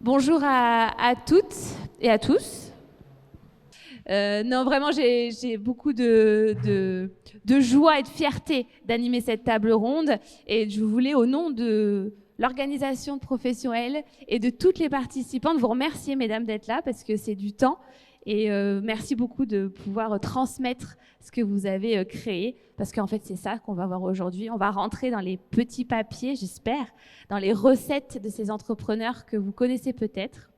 Bonjour à toutes et à tous. Non, vraiment, j'ai beaucoup de joie et de fierté d'animer cette table ronde. Et je voulais, au nom de l'organisation de Professionnels et de toutes les participantes, vous remercier, mesdames, d'être là parce que c'est du temps. Et merci beaucoup de pouvoir transmettre ce que vous avez créé, parce qu'en fait, c'est ça qu'on va voir aujourd'hui. On va rentrer dans les petits papiers, j'espère, dans les recettes de ces entrepreneurs que vous connaissez peut-être.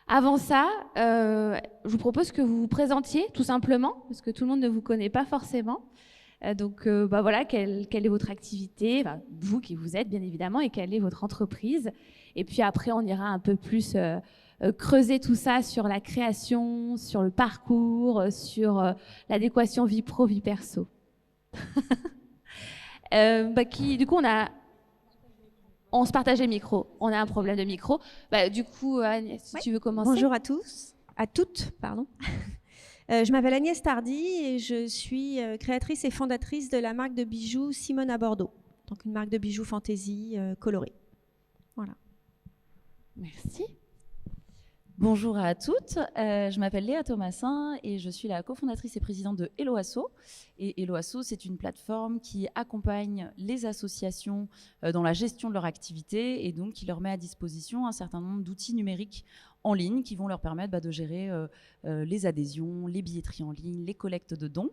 Avant ça, je vous propose que vous vous présentiez, tout simplement, parce que tout le monde ne vous connaît pas forcément. Donc, voilà, quelle est votre activité, vous qui vous êtes, bien évidemment, et quelle est votre entreprise. Et puis après, on ira un peu plus creuser tout ça sur la création, sur le parcours, sur l'adéquation vie pro, vie perso. Du coup, on se partage les micros. On a un problème de micro. Du coup, Agnès, si tu veux commencer. Bonjour à tous, à toutes, pardon. Je m'appelle Agnès Tardy et je suis créatrice et fondatrice de la marque de bijoux Simone à Bordeaux. Donc une marque de bijoux fantaisie colorée. Voilà. Merci. Bonjour à toutes, je m'appelle Léa Thomasin et je suis la cofondatrice et présidente de Hello Asso. Et Hello Asso, c'est une plateforme qui accompagne les associations dans la gestion de leur activité et donc qui leur met à disposition un certain nombre d'outils numériques en ligne qui vont leur permettre de gérer les adhésions, les billetteries en ligne, les collectes de dons.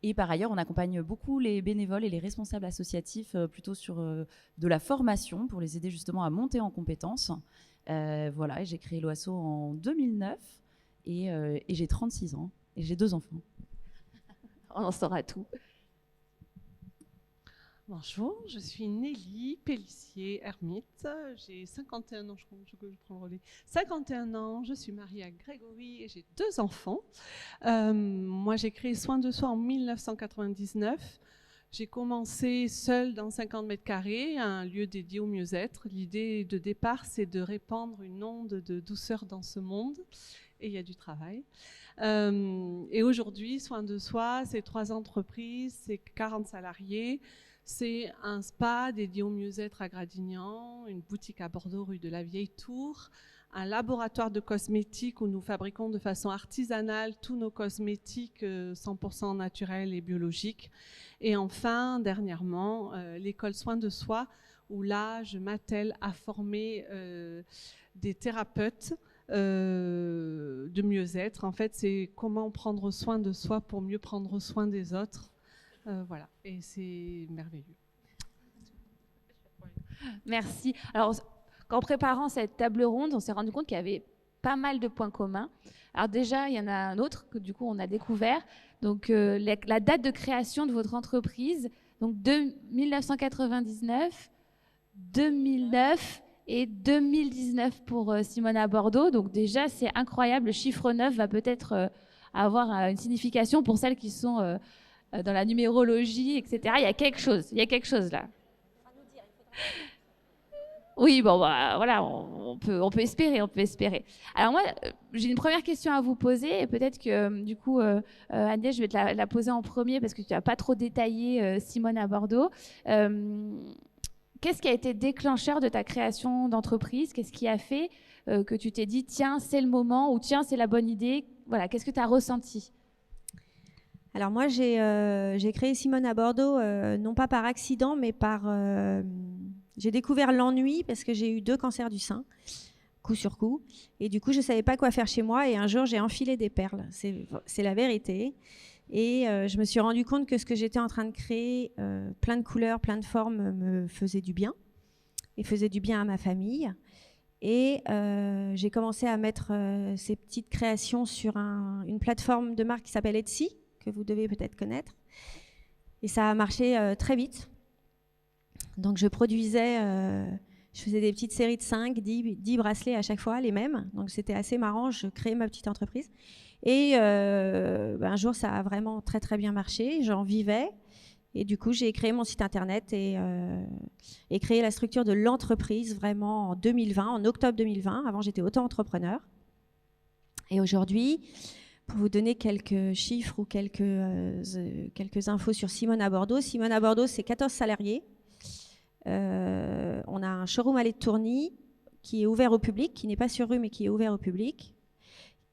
Et par ailleurs, on accompagne beaucoup les bénévoles et les responsables associatifs plutôt sur de la formation pour les aider justement à monter en compétences. Voilà, j'ai créé Hello Asso en 2009 et j'ai 36 ans et j'ai 2 enfants. On en saura tout. Bonjour, je suis Nelly Pellissier-Hermite, j'ai 51 ans, je prends le relais. 51 ans, je suis mariée à Grégory et j'ai 2 enfants. Moi, j'ai créé Soin de Soi en 1999. J'ai commencé seule dans 50 mètres carrés, un lieu dédié au mieux-être. L'idée de départ, c'est de répandre une onde de douceur dans ce monde. Et il y a du travail. Et aujourd'hui, Soin de Soi, c'est 3 entreprises, c'est 40 salariés. C'est un spa dédié au mieux-être à Gradignan, une boutique à Bordeaux, rue de la Vieille Tour, un laboratoire de cosmétiques où nous fabriquons de façon artisanale tous nos cosmétiques 100% naturels et biologiques. Et enfin, dernièrement, l'école Soin de Soi, où là, je m'attelle à former des thérapeutes de mieux-être. En fait, c'est comment prendre soin de soi pour mieux prendre soin des autres. Voilà, et c'est merveilleux. Merci. Alors, en préparant cette table ronde, on s'est rendu compte qu'il y avait pas mal de points communs. Alors déjà, il y en a un autre que du coup on a découvert. Donc la date de création de votre entreprise, donc 1999, 2009 et 2019 pour Simone à Bordeaux. Donc déjà, c'est incroyable. Le chiffre 9 va peut-être avoir une signification pour celles qui sont dans la numérologie, etc. Il y a quelque chose là. Oui, bon, voilà, on peut espérer. Alors moi, j'ai une première question à vous poser, et peut-être que du coup, Agnès, je vais te la poser en premier parce que tu n'as pas trop détaillé Simone à Bordeaux. Qu'est-ce qui a été déclencheur de ta création d'entreprise? Qu'est-ce qui a fait que tu t'es dit, tiens, c'est le moment, ou tiens, c'est la bonne idée? Voilà, qu'est-ce que tu as ressenti? Alors moi, j'ai créé Simone à Bordeaux, non pas par accident, mais j'ai découvert l'ennui parce que j'ai eu 2 cancers du sein, coup sur coup. Et du coup, je ne savais pas quoi faire chez moi. Et un jour, j'ai enfilé des perles. C'est la vérité. Et je me suis rendu compte que ce que j'étais en train de créer, plein de couleurs, plein de formes, me faisait du bien. Et faisait du bien à ma famille. Et j'ai commencé à mettre ces petites créations sur une plateforme de marque qui s'appelle Etsy, que vous devez peut-être connaître. Et ça a marché très vite. Donc je produisais Je faisais des petites séries de 5, 10 bracelets à chaque fois, les mêmes. Donc c'était assez marrant, je créais ma petite entreprise. Et un jour, ça a vraiment très très bien marché, j'en vivais. Et du coup, j'ai créé mon site internet et créé la structure de l'entreprise vraiment en 2020, en octobre 2020. Avant, j'étais auto-entrepreneur. Et aujourd'hui, pour vous donner quelques chiffres ou quelques infos sur Simone à Bordeaux. Simone à Bordeaux, c'est 14 salariés. On a un showroom allée de Tourny qui est ouvert au public, qui n'est pas sur rue, mais qui est ouvert au public.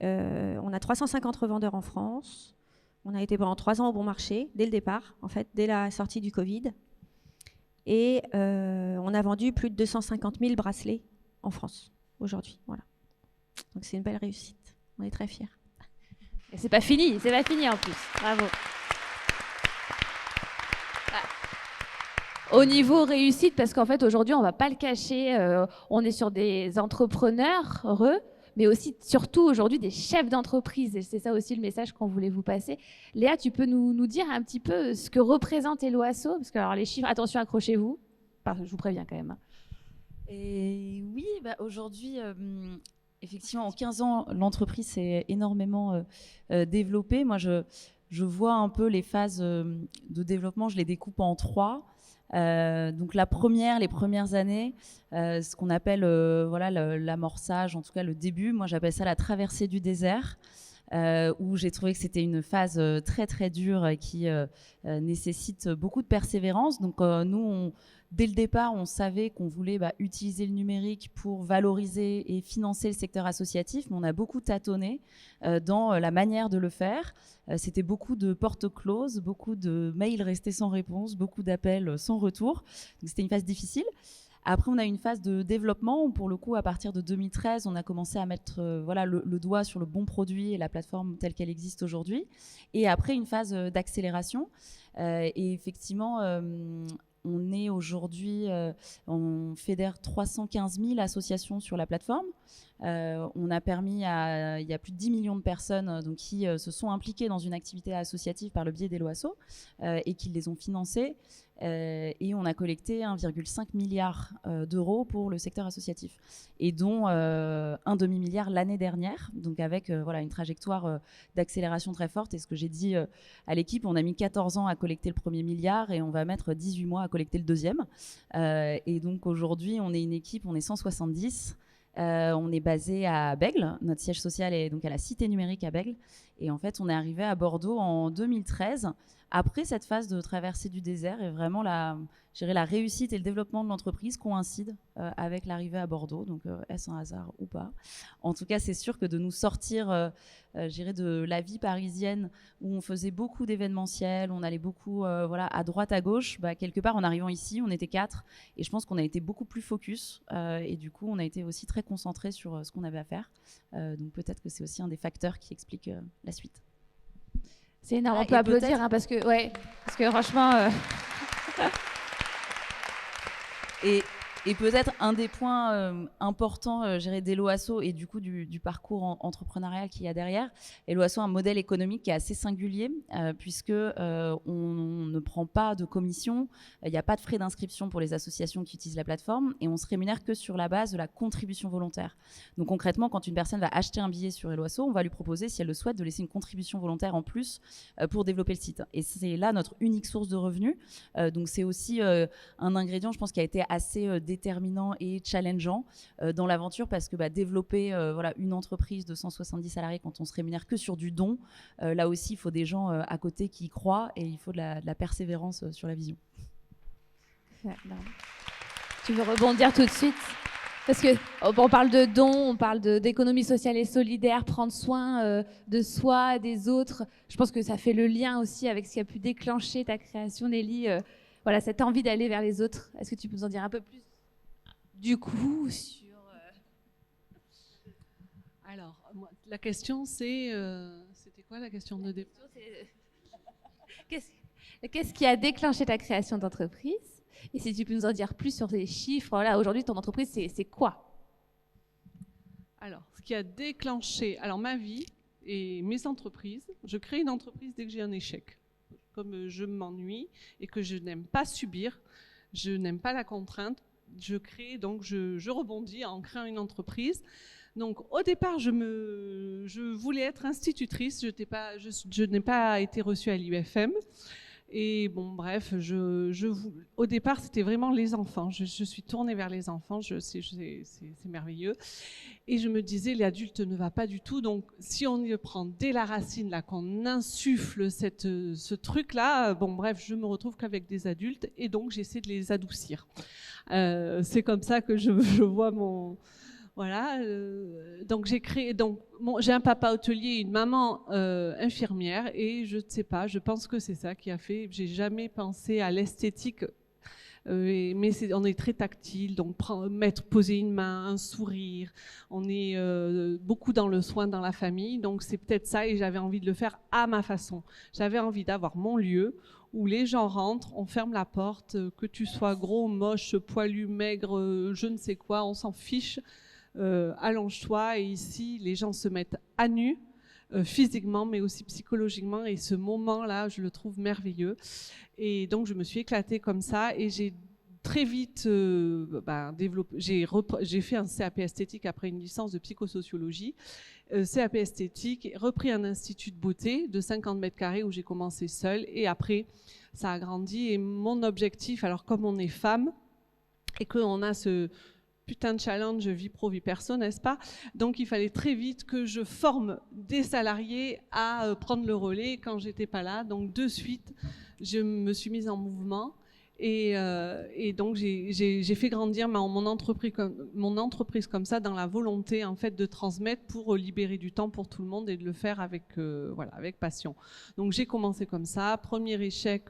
On a 350 revendeurs en France. On a été pendant 3 ans au bon marché, dès le départ, en fait, dès la sortie du Covid. Et on a vendu plus de 250 000 bracelets en France, aujourd'hui. Voilà. Donc c'est une belle réussite. On est très fiers. Et c'est pas fini en plus. Bravo. Au niveau réussite, parce qu'en fait, aujourd'hui, on va pas le cacher, on est sur des entrepreneurs heureux, mais aussi, surtout aujourd'hui, des chefs d'entreprise. Et c'est ça aussi le message qu'on voulait vous passer. Léa, tu peux nous dire un petit peu ce que représente Helloasso? Parce que alors, les chiffres, attention, accrochez-vous. Enfin, je vous préviens quand même. Et oui, aujourd'hui, effectivement, en 15 ans, l'entreprise s'est énormément développée. Moi, je vois un peu les phases de développement, je les découpe en 3. Donc les premières années, ce qu'on appelle l'amorçage, en tout cas le début, moi j'appelle ça la traversée du désert, où j'ai trouvé que c'était une phase très très dure qui nécessite beaucoup de persévérance. Donc dès le départ, on savait qu'on voulait utiliser le numérique pour valoriser et financer le secteur associatif, mais on a beaucoup tâtonné dans la manière de le faire. C'était beaucoup de portes closes, beaucoup de mails restés sans réponse, beaucoup d'appels sans retour. Donc c'était une phase difficile. Après, on a une phase de développement où, pour le coup, à partir de 2013, on a commencé à mettre le doigt sur le bon produit et la plateforme telle qu'elle existe aujourd'hui. Et après, une phase d'accélération. Et effectivement, on est aujourd'hui, on fédère 315 000 associations sur la plateforme. On a permis il y a plus de 10 millions de personnes qui se sont impliquées dans une activité associative par le biais d'Helloasso et qui les ont financées. Et on a collecté 1,5 milliard d'euros pour le secteur associatif, et dont un demi-milliard l'année dernière, donc avec une trajectoire d'accélération très forte. Et ce que j'ai dit à l'équipe, on a mis 14 ans à collecter le premier milliard et on va mettre 18 mois à collecter le deuxième. Et donc aujourd'hui, on est une équipe, on est 170. On est basé à Bègles, notre siège social est donc à la Cité numérique à Bègles. Et en fait, on est arrivé à Bordeaux en 2013, après cette phase de traversée du désert, et vraiment la réussite et le développement de l'entreprise coïncident avec l'arrivée à Bordeaux. Donc, est-ce un hasard ou pas? En tout cas, c'est sûr que de nous sortir de la vie parisienne où on faisait beaucoup d'événementiels, on allait beaucoup à droite, à gauche, quelque part, en arrivant ici, on était 4, et je pense qu'on a été beaucoup plus focus, et du coup, on a été aussi très concentrés sur ce qu'on avait à faire. Donc, peut-être que c'est aussi un des facteurs qui explique la suite. C'est énorme, on peut applaudir, parce que franchement... Et peut-être un des points importants d'Helloasso et du coup du parcours entrepreneurial qu'il y a derrière. Helloasso a un modèle économique qui est assez singulier puisque on ne prend pas de commission, il n'y a pas de frais d'inscription pour les associations qui utilisent la plateforme, et on se rémunère que sur la base de la contribution volontaire. Donc concrètement, quand une personne va acheter un billet sur Helloasso, on va lui proposer, si elle le souhaite, de laisser une contribution volontaire en plus pour développer le site. Et c'est là notre unique source de revenus. Donc c'est aussi un ingrédient, je pense, qui a été assez déterminant et challengeant dans l'aventure, parce que développer une entreprise de 170 salariés quand on se rémunère que sur du don, là aussi il faut des gens à côté qui y croient, et il faut de la persévérance sur la vision. Tu veux rebondir tout de suite? Parce que on parle de dons, on parle d'économie sociale et solidaire, prendre soin de soi, des autres. Je pense que ça fait le lien aussi avec ce qui a pu déclencher ta création, Nelly. Cette envie d'aller vers les autres. Est-ce que tu peux nous en dire un peu plus, du coup, sur... Alors, la question, c'était quoi la question de départ? Qu'est-ce qui a déclenché ta création d'entreprise? Et si tu peux nous en dire plus sur les chiffres, aujourd'hui, ton entreprise, c'est quoi? Alors, ce qui a déclenché ma vie et mes entreprises, je crée une entreprise dès que j'ai un échec. Comme je m'ennuie et que je n'aime pas subir, je n'aime pas la contrainte, je crée, donc je rebondis en créant une entreprise. Donc au départ, je voulais être institutrice, je n'ai pas été reçue à l'IUFM. Et bon, bref, au départ, c'était vraiment les enfants. Je suis tournée vers les enfants, c'est merveilleux. Et je me disais, l'adulte ne va pas du tout. Donc, si on y prend dès la racine, là, qu'on insuffle ce truc-là, bon, bref, je me retrouve qu'avec des adultes. Et donc, j'essaie de les adoucir. C'est comme ça que je vois mon... Voilà, donc j'ai un papa hôtelier et une maman infirmière, et je ne sais pas, je pense que c'est ça qui a fait. J'ai jamais pensé à l'esthétique, mais on est très tactile, donc poser une main, un sourire. On est beaucoup dans le soin dans la famille, donc c'est peut-être ça, et j'avais envie de le faire à ma façon. J'avais envie d'avoir mon lieu où les gens rentrent, on ferme la porte, que tu sois gros, moche, poilu, maigre, je ne sais quoi, on s'en fiche. Allonge-toi, et ici les gens se mettent à nu physiquement mais aussi psychologiquement, et ce moment-là je le trouve merveilleux, et donc je me suis éclatée comme ça, et j'ai très vite développé, j'ai fait un CAP esthétique après une licence de psychosociologie, CAP esthétique, repris un institut de beauté de 50 mètres carrés où j'ai commencé seule, et après ça a grandi, et mon objectif, alors comme on est femme et qu'on a ce putain de challenge vie pro, vie perso, n'est-ce pas? Donc il fallait très vite que je forme des salariés à prendre le relais quand j'étais pas là. Donc de suite, je me suis mise en mouvement, et donc j'ai fait grandir mon entreprise comme ça, dans la volonté en fait de transmettre pour libérer du temps pour tout le monde et de le faire avec passion. Donc j'ai commencé comme ça. Premier échec,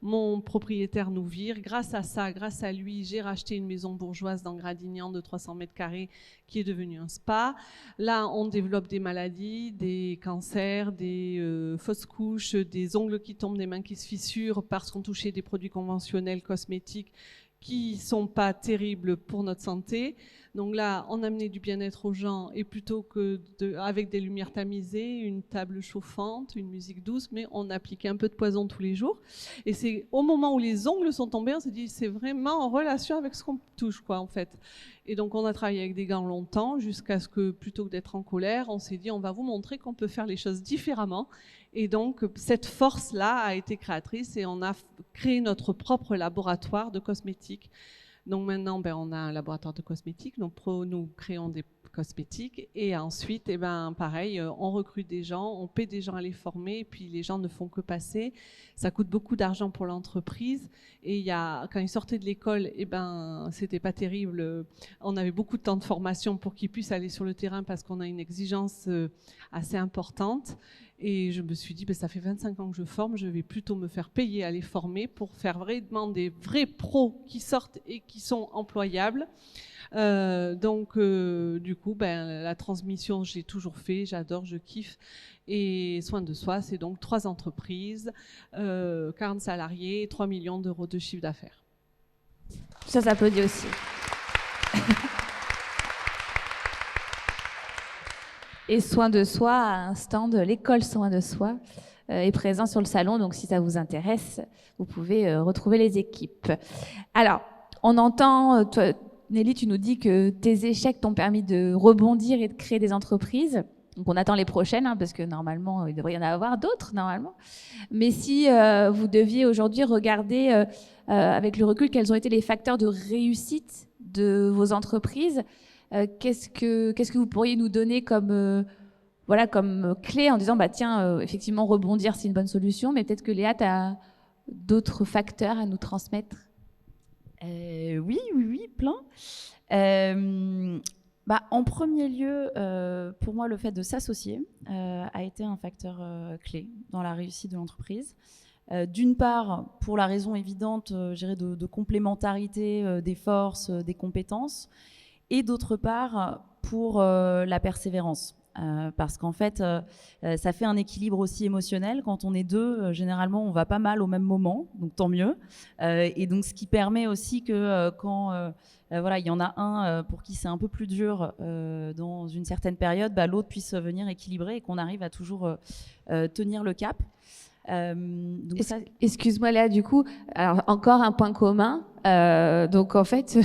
mon propriétaire nous vire. Grâce à lui, j'ai racheté une maison bourgeoise dans Gradignan de 300 mètres carrés qui est devenue un spa. Là, on développe des maladies, des cancers, des fausses couches, des ongles qui tombent, des mains qui se fissurent parce qu'on touchait des produits conventionnels cosmétiques qui sont pas terribles pour notre santé. Donc là, on amenait du bien-être aux gens, et plutôt que avec des lumières tamisées, une table chauffante, une musique douce, mais on appliquait un peu de poison tous les jours. Et c'est au moment où les ongles sont tombés, on s'est dit c'est vraiment en relation avec ce qu'on touche, quoi, en fait. Et donc on a travaillé avec des gants longtemps, jusqu'à ce que, plutôt que d'être en colère, on s'est dit on va vous montrer qu'on peut faire les choses différemment. Et donc cette force-là a été créatrice, et on a créé notre propre laboratoire de cosmétiques. Donc maintenant, on a un laboratoire de cosmétiques, donc nous créons des cosmétiques, et ensuite, pareil, on recrute des gens, on paie des gens à les former, et puis les gens ne font que passer. Ça coûte beaucoup d'argent pour l'entreprise, et quand ils sortaient de l'école, c'était pas terrible. On avait beaucoup de temps de formation pour qu'ils puissent aller sur le terrain, parce qu'on a une exigence assez importante. Et je me suis dit, ça fait 25 ans que je forme, je vais plutôt me faire payer à les former pour faire vraiment des vrais pros qui sortent et qui sont employables. Du coup, la transmission, j'ai toujours fait, j'adore, je kiffe. Et Soin de Soi, c'est donc 3 entreprises, 40 salariés, 3 millions d'euros de chiffre d'affaires. Ça s'applaudit aussi. Et Soin de Soi a un stand, l'école Soin de Soi est présent sur le salon, donc si ça vous intéresse, vous pouvez retrouver les équipes. Alors, on entend, toi, Nelly, tu nous dis que tes échecs t'ont permis de rebondir et de créer des entreprises. Donc on attend les prochaines, parce que normalement, il devrait y en avoir d'autres, normalement. Mais si vous deviez aujourd'hui regarder avec le recul quels ont été les facteurs de réussite de vos entreprises, qu'est-ce que vous pourriez nous donner comme clé en disant effectivement rebondir c'est une bonne solution, mais peut-être que Léa, tu as d'autres facteurs à nous transmettre. Oui, plein. En premier lieu, pour moi, le fait de s'associer a été un facteur clé dans la réussite de l'entreprise. D'une part, pour la raison évidente, de complémentarité des forces, des compétences, et d'autre part, pour la persévérance. Parce qu'en fait, ça fait un équilibre aussi émotionnel. Quand on est deux, généralement, on va pas mal au même moment, donc tant mieux. Et donc, ce qui permet aussi que quand il y en a un pour qui c'est un peu plus dur dans une certaine période, l'autre puisse venir équilibrer et qu'on arrive à toujours tenir le cap. Donc ça... Excuse-moi Léa, du coup, alors encore un point commun. Donc en fait,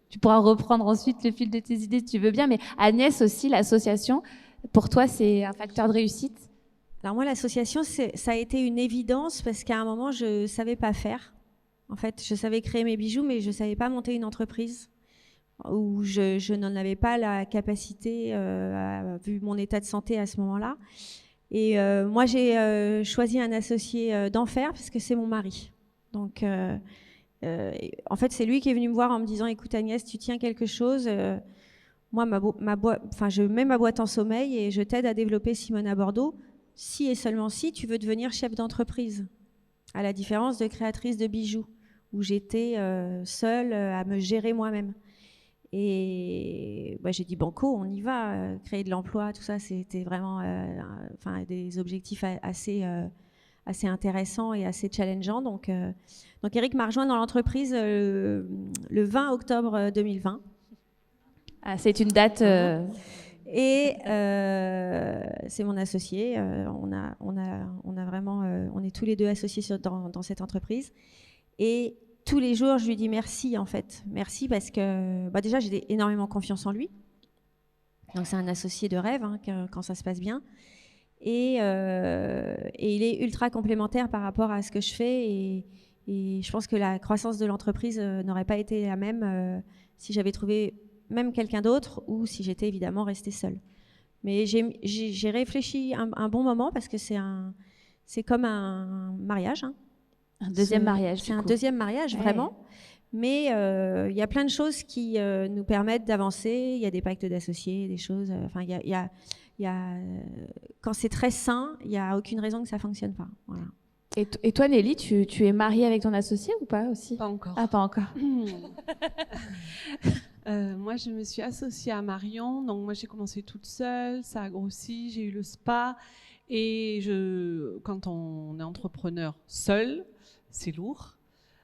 tu pourras reprendre ensuite le fil de tes idées si tu veux bien, mais Agnès aussi, l'association, pour toi, c'est un facteur de réussite? Alors moi, l'association, ça a été une évidence parce qu'à un moment, je ne savais pas faire. En fait, je savais créer mes bijoux, mais je ne savais pas monter une entreprise où je n'en avais pas la capacité, vu mon état de santé à ce moment-là. Et moi, j'ai choisi un associé d'enfer parce que c'est mon mari. Donc, en fait, c'est lui qui est venu me voir en me disant « Écoute Agnès, tu tiens quelque chose. Moi, je mets ma boîte en sommeil et je t'aide à développer Simone à Bordeaux. Si et seulement si tu veux devenir chef d'entreprise. » À la différence de créatrice de bijoux, où j'étais seule à me gérer moi-même. Et j'ai dit banco, on y va, créer de l'emploi, tout ça, c'était vraiment des objectifs assez intéressants et assez challengeants. Donc Eric m'a rejoint dans l'entreprise le 20 octobre 2020. Ah, c'est une date... Et c'est mon associé. On est tous les deux associés dans cette entreprise. Et tous les jours, je lui dis merci en fait. Merci parce que déjà, j'ai énormément confiance en lui. Donc c'est un associé de rêve quand ça se passe bien. Et il est ultra complémentaire par rapport à ce que je fais. Et je pense que la croissance de l'entreprise n'aurait pas été la même si j'avais trouvé même quelqu'un d'autre ou si j'étais évidemment restée seule. Mais j'ai réfléchi un bon moment parce que c'est comme un mariage. Un deuxième mariage. C'est un deuxième mariage, vraiment. Mais il y a plein de choses qui nous permettent d'avancer. Il y a des pactes d'associés, des choses. Quand c'est très sain, il n'y a aucune raison que ça ne fonctionne pas. Voilà. Et toi, Nelly, tu es mariée avec ton associé ou pas aussi? Pas encore. Ah, pas encore. Moi, je me suis associée à Marion. Donc, moi, j'ai commencé toute seule. Ça a grossi. J'ai eu le spa. Et quand on est entrepreneur seul, c'est lourd.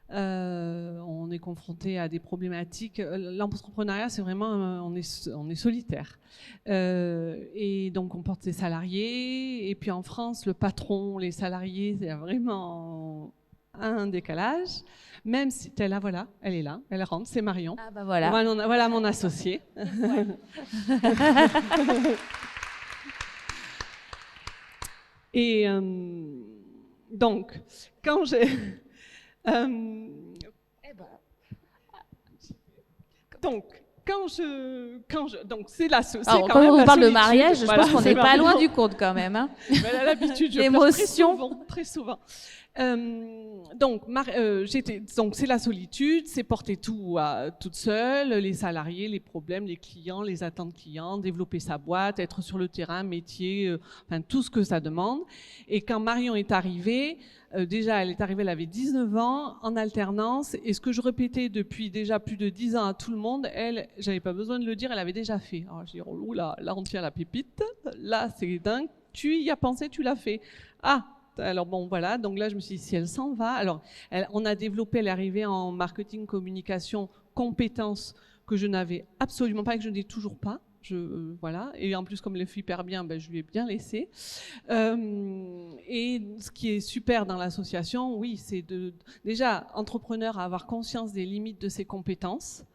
On est confronté à des problématiques. L'entrepreneuriat, c'est vraiment, on est solitaire. Et donc, on porte ses salariés. Et puis, en France, le patron, les salariés, c'est vraiment un décalage. Même si voilà, elle est là, elle rentre, c'est Marion. Ah bah voilà. Voilà mon associé. Et donc, quand j'ai... donc c'est l'associé. Quand on parle de mariage, je pense qu'on n'est pas loin du compte quand même. Hein. Elle a l'habitude, je pleure très souvent. Donc c'est la solitude, c'est porter tout toute seule, les salariés, les problèmes, les clients, les attentes clients, développer sa boîte, être sur le terrain, métier, tout ce que ça demande. Et quand Marion est arrivée, déjà elle est arrivée, elle avait 19 ans en alternance, et ce que je répétais depuis déjà plus de 10 ans à tout le monde, j'avais pas besoin de le dire, elle avait déjà fait. Alors je dis oh là on tient la pépite, là c'est dingue, tu y as pensé, tu l'as fait. Ah, alors bon voilà, donc là je me suis dit si elle s'en va, alors on a développé, elle est arrivée en marketing, communication, compétences que je n'avais absolument pas et que je n'ai toujours pas. Voilà, et en plus comme elle fait hyper bien, je lui ai bien laissé. Et ce qui est super dans l'association, oui, c'est déjà entrepreneur à avoir conscience des limites de ses compétences.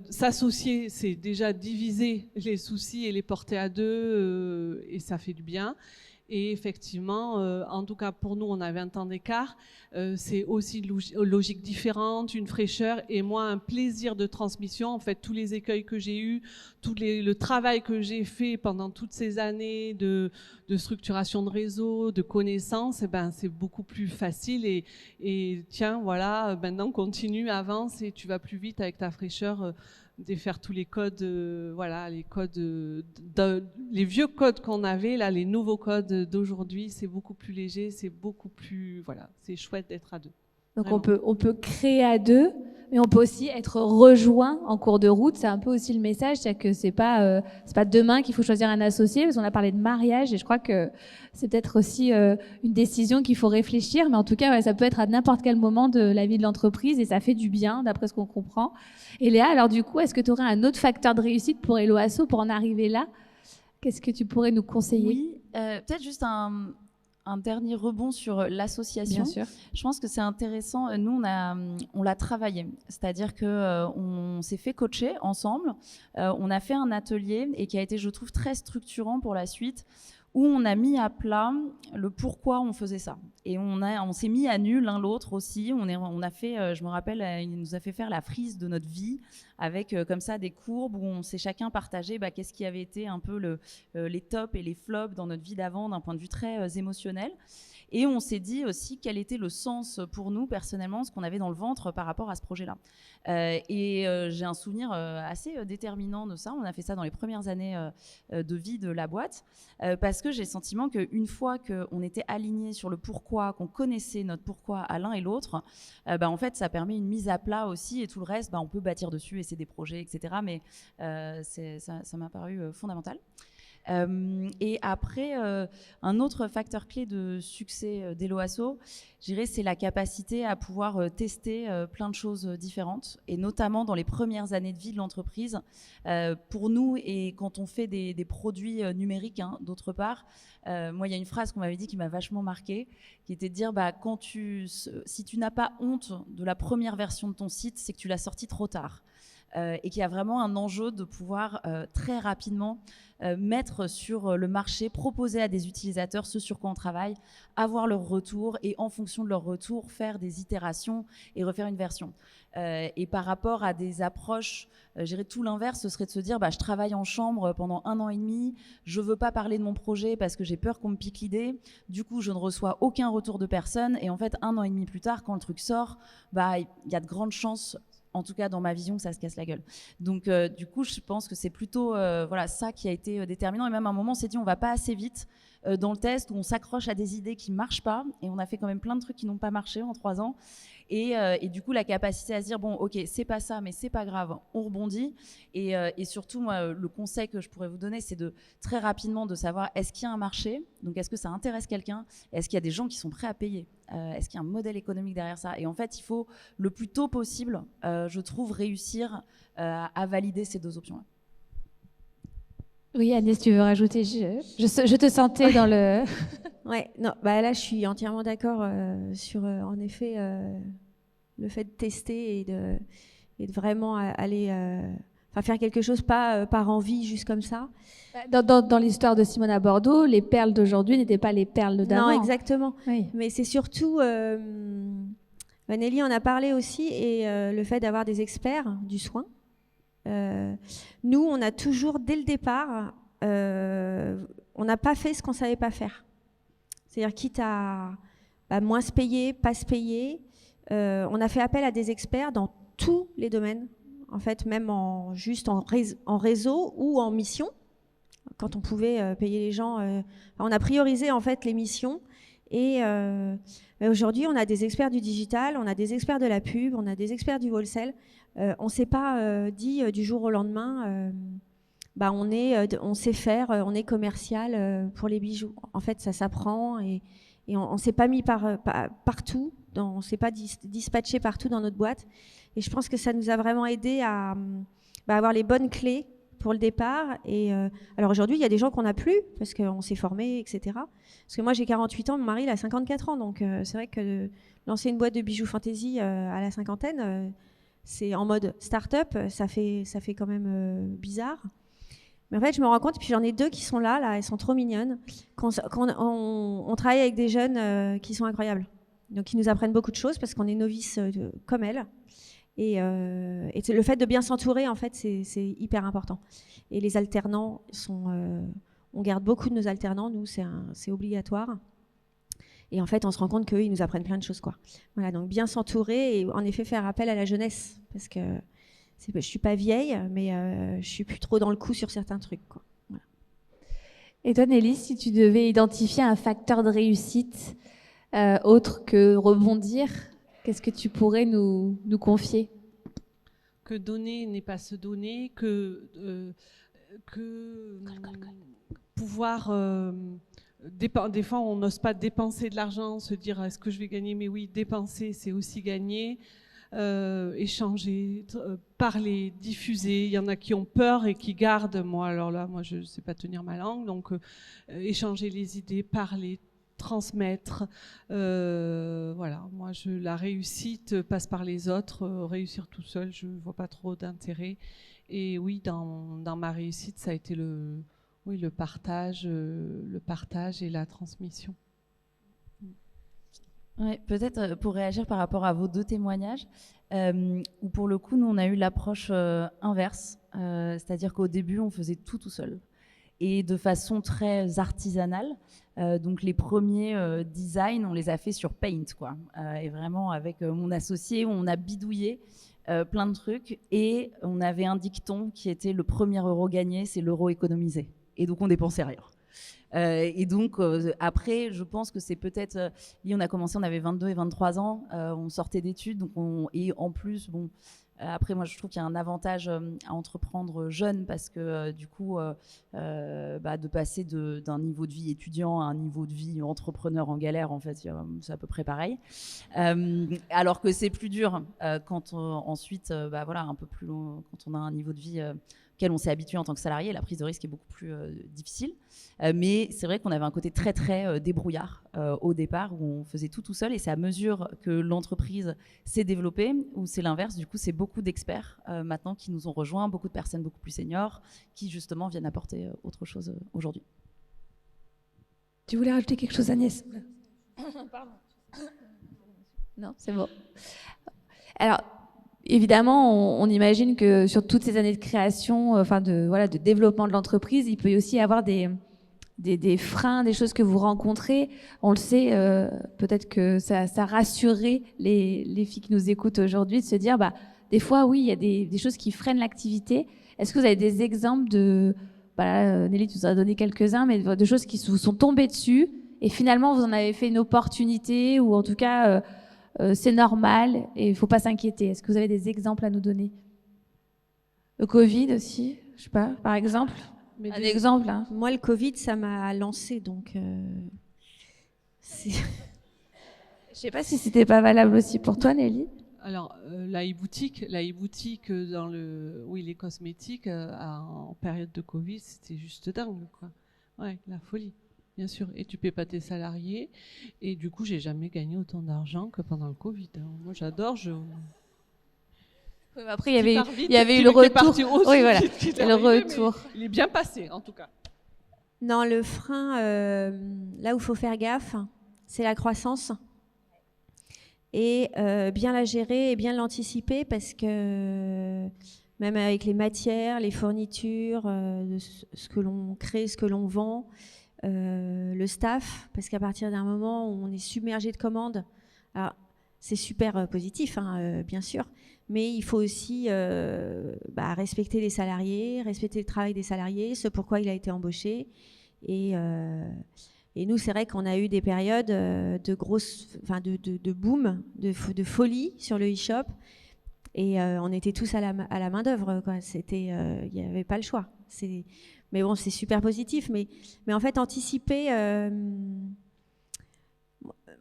S'associer, c'est déjà diviser les soucis et les porter à deux, et ça fait du bien. Et effectivement, en tout cas pour nous, on a 20 ans d'écart, c'est aussi une logique différente, une fraîcheur et moi un plaisir de transmission. En fait, tous les écueils que j'ai eus, le travail que j'ai fait pendant toutes ces années de structuration de réseau, de connaissances, c'est beaucoup plus facile et tiens, voilà, maintenant continue, avance et tu vas plus vite avec ta fraîcheur. Défaire tous les codes, les codes, les vieux codes qu'on avait, là, les nouveaux codes d'aujourd'hui, c'est beaucoup plus léger, c'est beaucoup plus, c'est chouette d'être à deux. Donc on peut créer à deux, mais on peut aussi être rejoint en cours de route. C'est un peu aussi le message, c'est que c'est pas demain qu'il faut choisir un associé, parce qu'on a parlé de mariage et je crois que c'est peut-être aussi une décision qu'il faut réfléchir, mais en tout cas ça peut être à n'importe quel moment de la vie de l'entreprise et ça fait du bien d'après ce qu'on comprend. Et Léa, alors du coup, est-ce que tu aurais un autre facteur de réussite pour Hello Asso pour en arriver là? Qu'est-ce que tu pourrais nous conseiller? Oui, peut-être juste un un dernier rebond sur l'association. Bien sûr. Je pense que c'est intéressant. Nous, on l'a travaillé. C'est-à-dire qu'on s'est fait coacher ensemble. On a fait un atelier et qui a été, je trouve, très structurant pour la suite, où on a mis à plat le pourquoi on faisait ça. Et on s'est mis à nu l'un l'autre aussi. On a fait, je me rappelle, il nous a fait faire la frise de notre vie avec comme ça des courbes où on s'est chacun partagé qu'est-ce qui avait été un peu les tops et les flops dans notre vie d'avant d'un point de vue très émotionnel. Et on s'est dit aussi quel était le sens pour nous personnellement, ce qu'on avait dans le ventre par rapport à ce projet-là. J'ai un souvenir assez déterminant de ça. On a fait ça dans les premières années de vie de la boîte parce que j'ai le sentiment qu'une fois qu'on était alignés sur le pourquoi, qu'on connaissait notre pourquoi à l'un et l'autre, en fait, ça permet une mise à plat aussi et tout le reste, on peut bâtir dessus et c'est des projets, etc. Mais ça m'a paru fondamental. Et après, un autre facteur clé de succès d'Hello Asso, je dirais, c'est la capacité à pouvoir tester plein de choses différentes, et notamment dans les premières années de vie de l'entreprise. Pour nous, et quand on fait des produits numériques, d'autre part, moi, il y a une phrase qu'on m'avait dit qui m'a vachement marquée, qui était de dire, si tu n'as pas honte de la première version de ton site, c'est que tu l'as sortie trop tard. Et qu'il y a vraiment un enjeu de pouvoir très rapidement mettre sur le marché, proposer à des utilisateurs ce sur quoi on travaille, avoir leur retour et en fonction de leur retour, faire des itérations et refaire une version. Et par rapport à des approches, je dirais tout l'inverse, ce serait de se dire je travaille en chambre pendant 1 an et demi, je ne veux pas parler de mon projet parce que j'ai peur qu'on me pique l'idée, du coup je ne reçois aucun retour de personne et en fait 1 an et demi plus tard, quand le truc sort, il y a de grandes chances, en tout cas dans ma vision, que ça se casse la gueule. Donc du coup, je pense que c'est plutôt ça qui a été déterminant. Et même à un moment, on s'est dit, on va pas assez vite dans le test, où on s'accroche à des idées qui marchent pas. Et on a fait quand même plein de trucs qui n'ont pas marché en 3 ans. Et du coup, la capacité à se dire, bon, ok, c'est pas ça, mais c'est pas grave, on rebondit. Et surtout, moi, le conseil que je pourrais vous donner, c'est de très rapidement de savoir, est-ce qu'il y a un marché? Donc, est-ce que ça intéresse quelqu'un? Est-ce qu'il y a des gens qui sont prêts à payer? Est-ce qu'il y a un modèle économique derrière ça? Et en fait, il faut le plus tôt possible, je trouve, réussir à valider ces 2 options-là. Oui, Agnès, tu veux rajouter? Je te sentais dans le... Ouais, non, là, je suis entièrement d'accord sur, en effet, le fait de tester et de vraiment aller faire quelque chose pas par envie, juste comme ça. Dans l'histoire de Simone à Bordeaux, les perles d'aujourd'hui n'étaient pas les perles d'avant. Non, exactement. Oui. Mais c'est surtout, Nelly en a parlé aussi, et le fait d'avoir des experts du soin. Nous, on a toujours, dès le départ, on n'a pas fait ce qu'on ne savait pas faire. C'est-à-dire, quitte à moins se payer, pas se payer, on a fait appel à des experts dans tous les domaines, en fait, même en réseau ou en mission, quand on pouvait payer les gens. On a priorisé en fait les missions. Et aujourd'hui, on a des experts du digital, on a des experts de la pub, on a des experts du wholesale. On ne s'est pas dit du jour au lendemain, on sait faire, on est commercial pour les bijoux. En fait, ça s'apprend et on ne s'est pas mis partout, on ne s'est pas dispatché partout dans notre boîte. Et je pense que ça nous a vraiment aidé à avoir les bonnes clés pour le départ. Et alors aujourd'hui, il y a des gens qu'on n'a plus parce qu'on s'est formé, etc. Parce que moi, j'ai 48 ans, mon mari, il a 54 ans. Donc c'est vrai que lancer une boîte de bijoux fantasy à la cinquantaine, c'est en mode start-up, ça fait quand même bizarre. Mais en fait, je me rends compte, et puis j'en ai 2 qui sont là, elles sont trop mignonnes, on travaille avec des jeunes qui sont incroyables. Donc, ils nous apprennent beaucoup de choses parce qu'on est novices comme elles. Et le fait de bien s'entourer, en fait, c'est hyper important. Et les alternants on garde beaucoup de nos alternants, nous, c'est obligatoire. Et en fait, on se rend compte qu'eux, ils nous apprennent plein de choses, quoi. Voilà, donc bien s'entourer et en effet faire appel à la jeunesse, parce que je suis pas vieille, mais je suis plus trop dans le coup sur certains trucs, quoi. Voilà. Et toi, Nelly, si tu devais identifier un facteur de réussite autre que rebondir, qu'est-ce que tu pourrais nous confier? Que donner n'est pas se donner, que pouvoir... des fois, on n'ose pas dépenser de l'argent, se dire est-ce que je vais gagner? Mais oui, dépenser, c'est aussi gagner. Échanger, parler, diffuser. Il y en a qui ont peur et qui gardent. Moi, je ne sais pas tenir ma langue. Donc, échanger les idées, parler, transmettre. Voilà, moi, la réussite passe par les autres. Réussir tout seul, je ne vois pas trop d'intérêt. Et oui, dans ma réussite, ça a été le partage et la transmission. Ouais, peut-être pour réagir par rapport à vos 2 témoignages, où pour le coup, nous, on a eu l'approche inverse, c'est-à-dire qu'au début, on faisait tout seul et de façon très artisanale. Donc les premiers designs, on les a fait sur Paint, quoi. Et vraiment avec mon associé, on a bidouillé plein de trucs et on avait un dicton qui était le premier euro gagné, c'est l'euro économisé. Et donc on dépensait rien. Et donc après, je pense que c'est peut-être on a commencé, on avait 22 et 23 ans, on sortait d'études, donc et en plus, bon, après moi je trouve qu'il y a un avantage à entreprendre jeune parce que du coup, de passer d'un niveau de vie étudiant à un niveau de vie entrepreneur en galère, en fait, c'est à peu près pareil. Alors que c'est plus dur quand ensuite, voilà, un peu plus long, quand on a un niveau de vie auquel on s'est habitué en tant que salarié, la prise de risque est beaucoup plus difficile. Mais c'est vrai qu'on avait un côté très, très débrouillard au départ, où on faisait tout seul. Et c'est à mesure que l'entreprise s'est développée, ou c'est l'inverse. Du coup, c'est beaucoup d'experts maintenant qui nous ont rejoints, beaucoup de personnes beaucoup plus seniors, qui justement viennent apporter autre chose aujourd'hui. Tu voulais rajouter quelque chose, Agnès? Pardon. Non, c'est bon. Alors, évidemment, on imagine que sur toutes ces années de création, de développement de l'entreprise, il peut aussi y avoir des freins, des choses que vous rencontrez. On le sait, peut-être que ça rassurerait les filles qui nous écoutent aujourd'hui de se dire, des fois, oui, il y a des choses qui freinent l'activité. Est-ce que vous avez des exemples Nelly, tu nous as donné quelques-uns, mais de choses qui vous sont tombées dessus et finalement, vous en avez fait une opportunité ou en tout cas... c'est normal et il ne faut pas s'inquiéter. Est-ce que vous avez des exemples à nous donner? Le Covid aussi, je sais pas, par exemple. Un exemple. Hein. Moi, le Covid, ça m'a lancé, donc. Je sais pas si c'était pas valable aussi pour toi, Nelly. Alors, la e-boutique dans les cosmétiques en période de Covid, c'était juste dingue, quoi. Ouais, la folie. Bien sûr, et tu paies pas tes salariés. Et du coup, j'ai jamais gagné autant d'argent que pendant le Covid. Moi, j'adore. Après, il y avait eu le retour. Oui, voilà. Le retour. Il est bien passé, en tout cas. Non, le frein, là où il faut faire gaffe, c'est la croissance. Et bien la gérer et bien l'anticiper parce que même avec les matières, les fournitures, ce que l'on crée, ce que l'on vend, le staff, parce qu'à partir d'un moment où on est submergé de commandes, alors c'est super positif, bien sûr, mais il faut aussi respecter les salariés, respecter le travail des salariés, ce pourquoi il a été embauché. Et nous, c'est vrai qu'on a eu des périodes de boom, de folie sur le e-shop, et on était tous à la main d'œuvre, quoi. C'était, il n'y avait pas le choix. Mais bon, c'est super positif. Mais en fait, anticiper.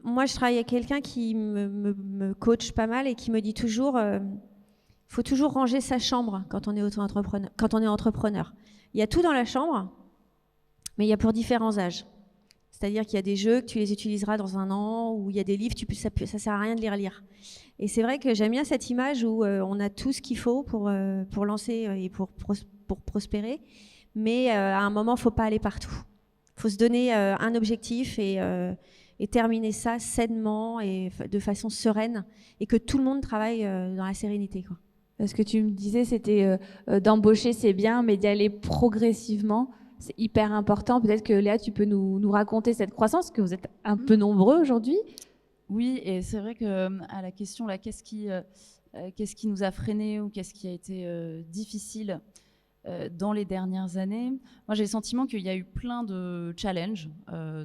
Moi, je travaille avec quelqu'un qui me coach pas mal et qui me dit toujours, faut toujours ranger sa chambre quand on est auto-entrepreneur, quand on est entrepreneur. Il y a tout dans la chambre, mais il y a pour différents âges. C'est-à-dire qu'il y a des jeux que tu les utiliseras dans 1 an, ou il y a des livres, ça sert à rien de les relire. Et c'est vrai que j'aime bien cette image où on a tout ce qu'il faut pour lancer et pour prospérer. Mais à un moment, il ne faut pas aller partout. Il faut se donner un objectif et terminer ça sainement et de façon sereine et que tout le monde travaille dans la sérénité, quoi. Ce que tu me disais, c'était d'embaucher, c'est bien, mais d'y aller progressivement, c'est hyper important. Peut-être que Léa, tu peux nous raconter cette croissance, que vous êtes un peu nombreux aujourd'hui. Oui, et c'est vrai qu'à la question, là, qu'est-ce qui nous a freinés ou qu'est-ce qui a été difficile dans les dernières années, moi j'ai le sentiment qu'il y a eu plein de challenges,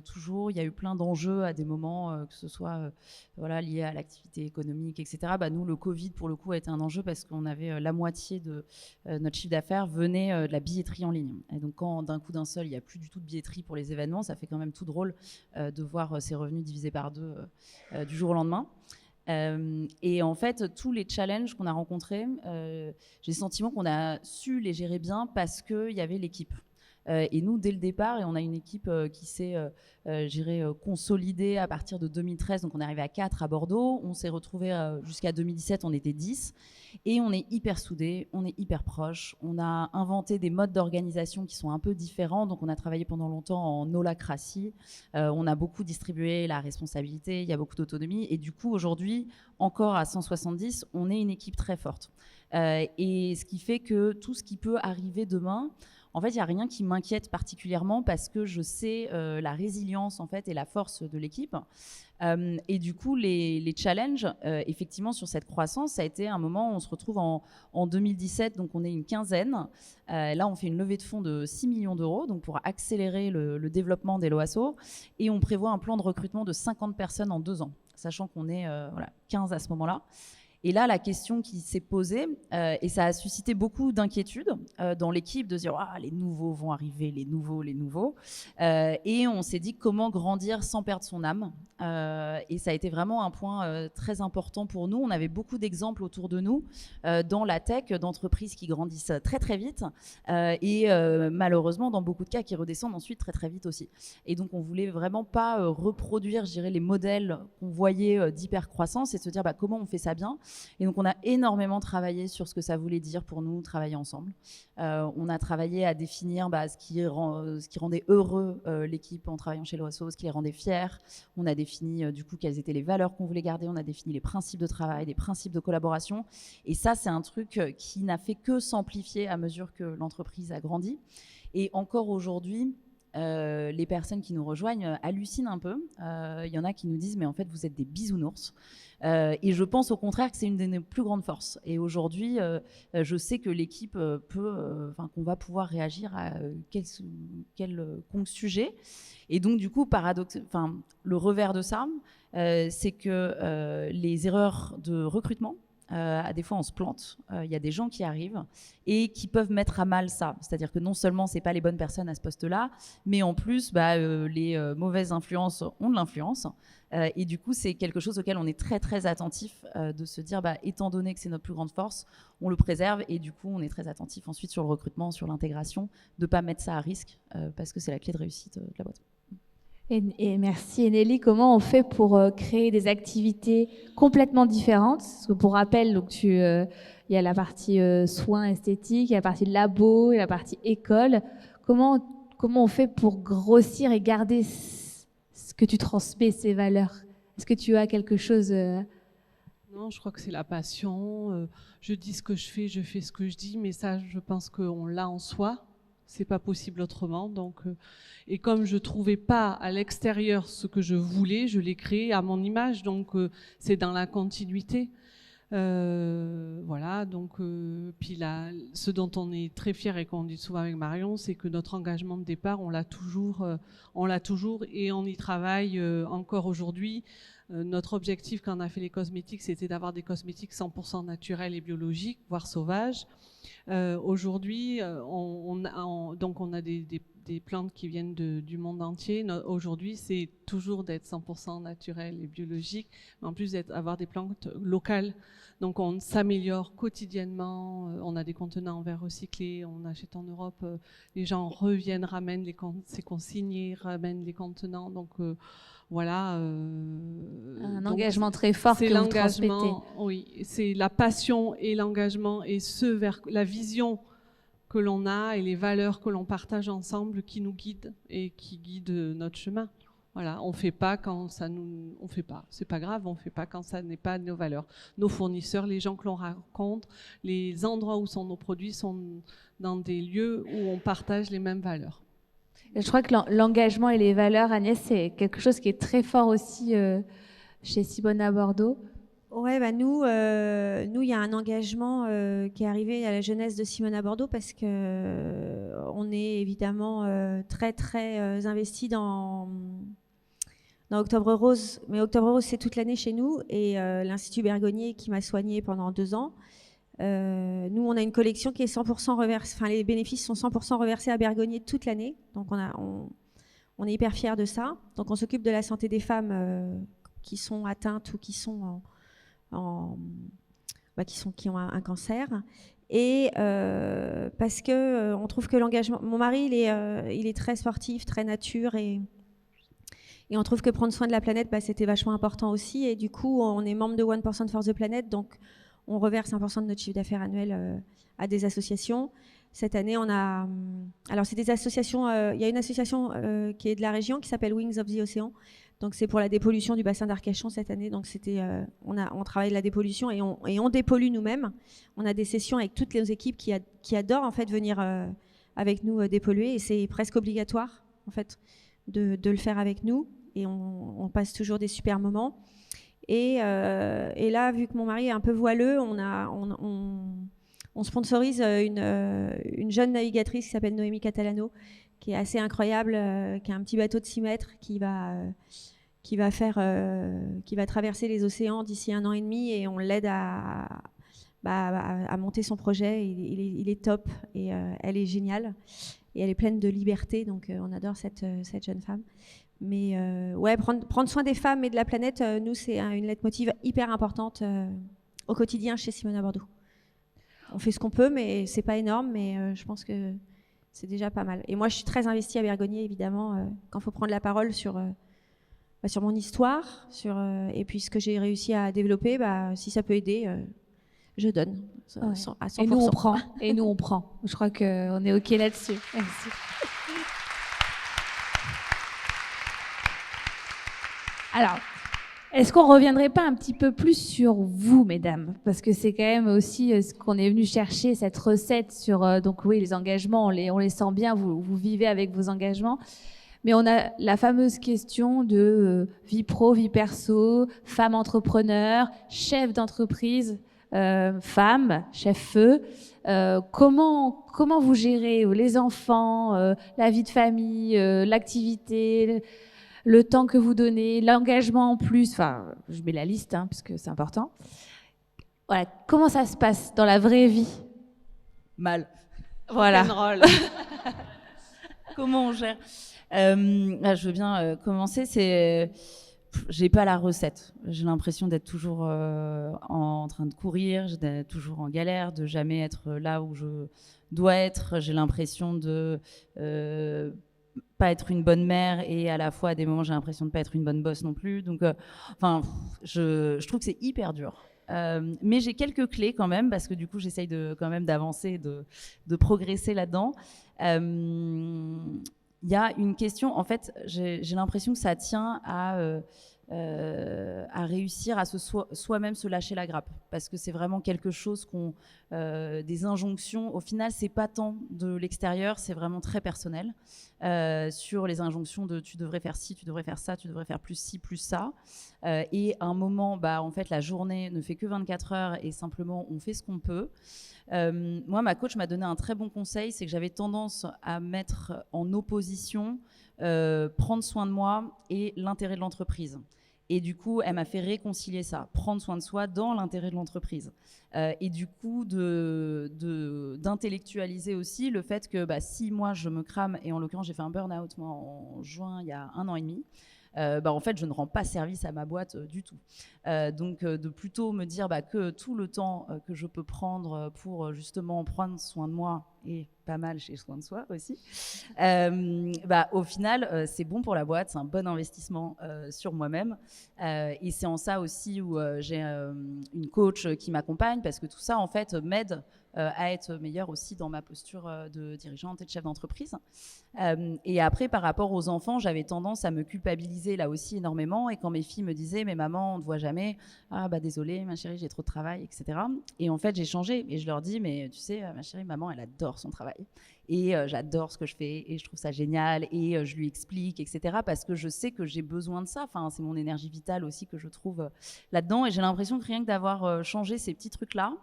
toujours, il y a eu plein d'enjeux à des moments, que ce soit lié à l'activité économique, etc. Nous, le Covid, pour le coup, a été un enjeu parce qu'on avait la moitié de notre chiffre d'affaires venait de la billetterie en ligne. Et donc quand d'un seul, il n'y a plus du tout de billetterie pour les événements, ça fait quand même tout drôle de voir ces revenus divisés par 2 du jour au lendemain. Et en fait, tous les challenges qu'on a rencontrés, j'ai le sentiment qu'on a su les gérer bien parce qu'il y avait l'équipe. Et nous, dès le départ, et on a une équipe qui s'est consolidée à partir de 2013, donc on est arrivé à 4 à Bordeaux, on s'est retrouvés jusqu'à 2017, on était 10, et on est hyper soudés, on est hyper proches, on a inventé des modes d'organisation qui sont un peu différents, donc on a travaillé pendant longtemps en holacratie, on a beaucoup distribué la responsabilité, il y a beaucoup d'autonomie, et du coup, aujourd'hui, encore à 170, on est une équipe très forte. Et ce qui fait que tout ce qui peut arriver demain, en fait, il n'y a rien qui m'inquiète particulièrement parce que je sais la résilience en fait, et la force de l'équipe. Et du coup, les challenges, effectivement, sur cette croissance, ça a été un moment où on se retrouve en 2017, donc on est une quinzaine. Là, on fait une levée de fonds de 6 millions d'euros donc pour accélérer le développement d'Helloasso. Et on prévoit un plan de recrutement de 50 personnes en 2 ans, sachant qu'on est 15 à ce moment-là. Et là, la question qui s'est posée, et ça a suscité beaucoup d'inquiétude dans l'équipe, de se dire « les nouveaux vont arriver, les nouveaux ». Et on s'est dit comment grandir sans perdre son âme. Et ça a été vraiment un point très important pour nous. On avait beaucoup d'exemples autour de nous dans la tech d'entreprises qui grandissent très très vite et malheureusement dans beaucoup de cas qui redescendent ensuite très très vite aussi. Et donc on voulait vraiment pas reproduire, je dirais, les modèles qu'on voyait d'hypercroissance et de se dire comment on fait ça bien. Et donc on a énormément travaillé sur ce que ça voulait dire pour nous travailler ensemble. On a travaillé à définir ce qui rendait heureux l'équipe en travaillant chez Helloasso, ce qui les rendait fiers. On a défini du coup quelles étaient les valeurs qu'on voulait garder. On a défini les principes de travail, des principes de collaboration. Et ça, c'est un truc qui n'a fait que s'amplifier à mesure que l'entreprise a grandi. Et encore aujourd'hui, les personnes qui nous rejoignent hallucinent un peu. Il y en a qui nous disent mais en fait vous êtes des bisounours. Et je pense au contraire que c'est une de nos plus grandes forces. Et aujourd'hui, je sais que l'équipe qu'on va pouvoir réagir à quelconque sujet. Et donc du coup, le revers de ça, c'est que les erreurs de recrutement, des fois on se plante, il y a des gens qui arrivent et qui peuvent mettre à mal ça, c'est-à-dire que non seulement c'est pas les bonnes personnes à ce poste-là, mais en plus les mauvaises influences ont de l'influence et du coup c'est quelque chose auquel on est très très attentif de se dire étant donné que c'est notre plus grande force, on le préserve et du coup on est très attentif ensuite sur le recrutement, sur l'intégration, de pas mettre ça à risque parce que c'est la clé de réussite de la boîte. Et merci Nelly. Comment on fait pour créer des activités complètement différentes? Parce que pour rappel, donc il y a la partie soins esthétiques, il y a la partie labo, il y a la partie école. Comment on fait pour grossir et garder ce que tu transmets, ces valeurs? Est-ce que tu as quelque chose Non, je crois que c'est la passion. Je dis ce que je fais ce que je dis, mais ça, je pense qu'on l'a en soi. C'est pas possible autrement. Donc, et comme je trouvais pas à l'extérieur ce que je voulais, je l'ai créé à mon image. Donc, c'est dans la continuité. Voilà. Donc, puis là, ce dont on est très fier et qu'on dit souvent avec Marion, c'est que notre engagement de départ, on l'a toujours, et on y travaille encore aujourd'hui. Notre objectif quand on a fait les cosmétiques, c'était d'avoir des cosmétiques 100% naturels et biologiques, voire sauvages. Aujourd'hui, on a des plantes qui viennent du monde entier. Aujourd'hui, c'est toujours d'être 100% naturel et biologique, mais en plus d'avoir des plantes locales. Donc on s'améliore quotidiennement, on a des contenants en verre recyclés, on achète en Europe, les gens reviennent, ramènent c'est consigné, ramènent les contenants. Donc voilà. Un engagement très fort que vous transmettez. Oui, c'est la passion et l'engagement et vers la vision que l'on a et les valeurs que l'on partage ensemble qui nous guident et qui guident notre chemin. Voilà, on fait pas quand on fait pas. C'est pas grave, on fait pas quand ça n'est pas nos valeurs. Nos fournisseurs, les gens que l'on rencontre, les endroits où sont nos produits sont dans des lieux où on partage les mêmes valeurs. Je crois que l'engagement et les valeurs, Agnès, c'est quelque chose qui est très fort aussi chez Simone à Bordeaux. Ouais, nous, il y a un engagement qui est arrivé à la jeunesse de Simone à Bordeaux parce que on est évidemment très très investi dans Octobre Rose. Mais Octobre Rose, c'est toute l'année chez nous et l'Institut Bergonié qui m'a soignée pendant 2 ans. Nous, on a une collection qui est 100% reversée. Enfin, les bénéfices sont 100% reversés à Bergonié toute l'année. Donc, on est hyper fiers de ça. Donc, on s'occupe de la santé des femmes qui sont atteintes ou qui sont qui ont un cancer. Et parce que on trouve que l'engagement... Mon mari, il est très sportif, très nature, et on trouve que prendre soin de la planète, c'était vachement important aussi. Et du coup, on est membre de 1% for the Planet, donc on reverse 1% de notre chiffre d'affaires annuel à des associations. Cette année, on a... Alors, c'est des associations... Il y a une association qui est de la région qui s'appelle Wings of the Ocean. Donc, c'est pour la dépollution du bassin d'Arcachon cette année. Donc, on travaille la dépollution et on dépollue nous-mêmes. On a des sessions avec toutes les équipes qui adorent, en fait, venir avec nous dépolluer. Et c'est presque obligatoire, en fait, de le faire avec nous. Et on passe toujours des super moments. Et là, vu que mon mari est un peu voileux, on sponsorise une jeune navigatrice qui s'appelle Noémie Catalano, qui est assez incroyable, qui a un petit bateau de 6 mètres qui va traverser les océans d'ici 1 an et demi, et on l'aide à monter son projet. Il est top, et elle est géniale, et elle est pleine de liberté, donc on adore cette jeune femme. Mais ouais, prendre soin des femmes et de la planète, nous, c'est une leitmotiv hyper importante au quotidien chez Simone Bordeaux. On fait ce qu'on peut, mais c'est pas énorme, mais je pense que c'est déjà pas mal. Et moi, je suis très investie à Bergonié, évidemment, quand il faut prendre la parole sur mon histoire, et puis ce que j'ai réussi à développer, si ça peut aider, je donne à 100%. Et nous, on prend. Et nous, on prend. Je crois qu'on est OK là-dessus. Merci. Alors, est-ce qu'on ne reviendrait pas un petit peu plus sur vous, mesdames? Parce que c'est quand même aussi ce qu'on est venu chercher, cette recette sur... donc oui, les engagements, on les sent bien, vous vivez avec vos engagements. Mais on a la fameuse question de vie pro, vie perso, femme entrepreneur, chef d'entreprise, femme, chef-feu. Comment vous gérez les enfants, la vie de famille, l'activité, le temps que vous donnez, l'engagement en plus, enfin, je mets la liste, parce que c'est important. Voilà, comment ça se passe dans la vraie vie? Mal. Voilà. Comment on gère? Je veux bien commencer. J'ai pas la recette. J'ai l'impression d'être toujours en train de courir, d'être toujours en galère, de jamais être là où je dois être. J'ai l'impression de pas être une bonne mère, et à la fois à des moments j'ai l'impression de pas être une bonne boss non plus. Donc je trouve que c'est hyper dur. Mais j'ai quelques clés quand même, parce que du coup j'essaye quand même d'avancer, de progresser là-dedans. Il y a une question, en fait, j'ai l'impression que ça tient à réussir à soi-même se lâcher la grappe, parce que c'est vraiment quelque chose des injonctions. Au final, c'est pas tant de l'extérieur, c'est vraiment très personnel, sur les injonctions de tu devrais faire ci, tu devrais faire ça, tu devrais faire plus ci, plus ça. Et à un moment, en fait, la journée ne fait que 24 heures et simplement on fait ce qu'on peut. Moi, ma coach m'a donné un très bon conseil, c'est que j'avais tendance à mettre en opposition prendre soin de moi et l'intérêt de l'entreprise. Et du coup, elle m'a fait réconcilier ça, prendre soin de soi dans l'intérêt de l'entreprise. Et du coup, d'intellectualiser aussi le fait que si moi je me crame, et en l'occurrence j'ai fait un burn-out moi, en juin il y a 1 an et demi, en fait je ne rends pas service à ma boîte du tout. Donc de plutôt me dire que tout le temps que je peux prendre pour justement prendre soin de moi, et pas mal chez Soin de Soi aussi, au final c'est bon pour la boîte, c'est un bon investissement sur moi-même, et c'est en ça aussi où j'ai une coach qui m'accompagne, parce que tout ça en fait m'aide à être meilleure aussi dans ma posture de dirigeante et de chef d'entreprise. Et après, par rapport aux enfants, j'avais tendance à me culpabiliser là aussi énormément, et quand mes filles me disaient « mais maman, on ne te voit jamais », « ah désolée ma chérie, j'ai trop de travail », etc. Et en fait, j'ai changé, et je leur dis « mais tu sais, ma chérie, maman, elle adore son travail, et j'adore ce que je fais, et je trouve ça génial, et je lui explique, etc. parce que je sais que j'ai besoin de ça, enfin, c'est mon énergie vitale aussi que je trouve là-dedans, et j'ai l'impression que rien que d'avoir changé ces petits trucs-là,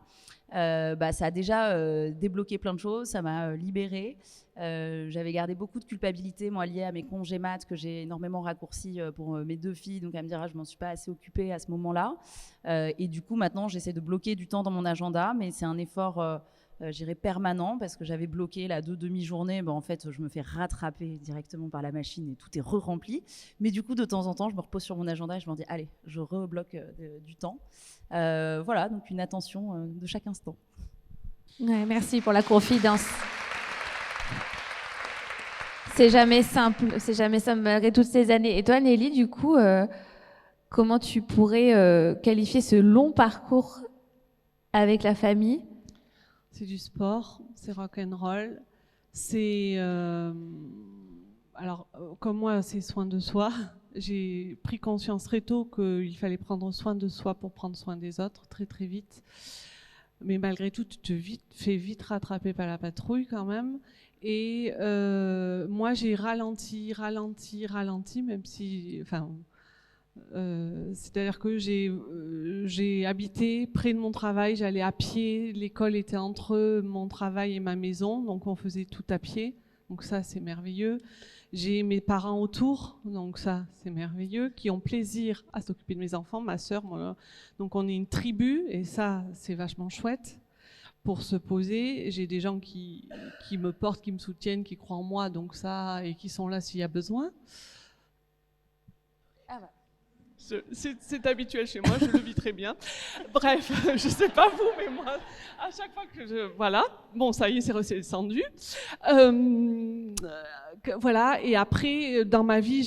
ça a déjà débloqué plein de choses, ça m'a libérée. J'avais gardé beaucoup de culpabilité, moi, liée à mes congés mat, que j'ai énormément raccourci pour mes 2 filles, donc à me dire je m'en suis pas assez occupée à ce moment-là. Et du coup, maintenant, j'essaie de bloquer du temps dans mon agenda, mais c'est un effort j'irais permanent, parce que j'avais bloqué là 2 demi-journées, en fait je me fais rattraper directement par la machine et tout est re-rempli, mais du coup de temps en temps je me repose sur mon agenda et je me dis allez, je rebloque du temps. Voilà, donc une attention de chaque instant. Ouais, merci pour la confidence. C'est jamais simple malgré toutes ces années. Et toi, Nelly, du coup, comment tu pourrais qualifier ce long parcours avec la famille? C'est du sport, c'est rock'n'roll, c'est... alors, comme moi, c'est soin de soi. J'ai pris conscience très tôt qu'il fallait prendre soin de soi pour prendre soin des autres, très très vite. Mais malgré tout, tu te fais vite rattraper par la patrouille quand même. Et moi, j'ai ralenti, même si... Enfin, c'est-à-dire que j'ai habité près de mon travail, j'allais à pied, l'école était entre mon travail et ma maison, donc on faisait tout à pied. Donc ça, c'est merveilleux. J'ai mes parents autour, donc ça, c'est merveilleux, qui ont plaisir à s'occuper de mes enfants, ma sœur, moi. Donc on est une tribu, et ça, c'est vachement chouette pour se poser. J'ai des gens qui me portent, qui me soutiennent, qui croient en moi, donc ça, et qui sont là s'il y a besoin. Ah bah. C'est habituel chez moi, je le vis très bien. Bref, je sais pas vous, mais moi, à chaque fois que je... Voilà, bon, ça y est, c'est redescendu. Voilà, et après, dans ma vie,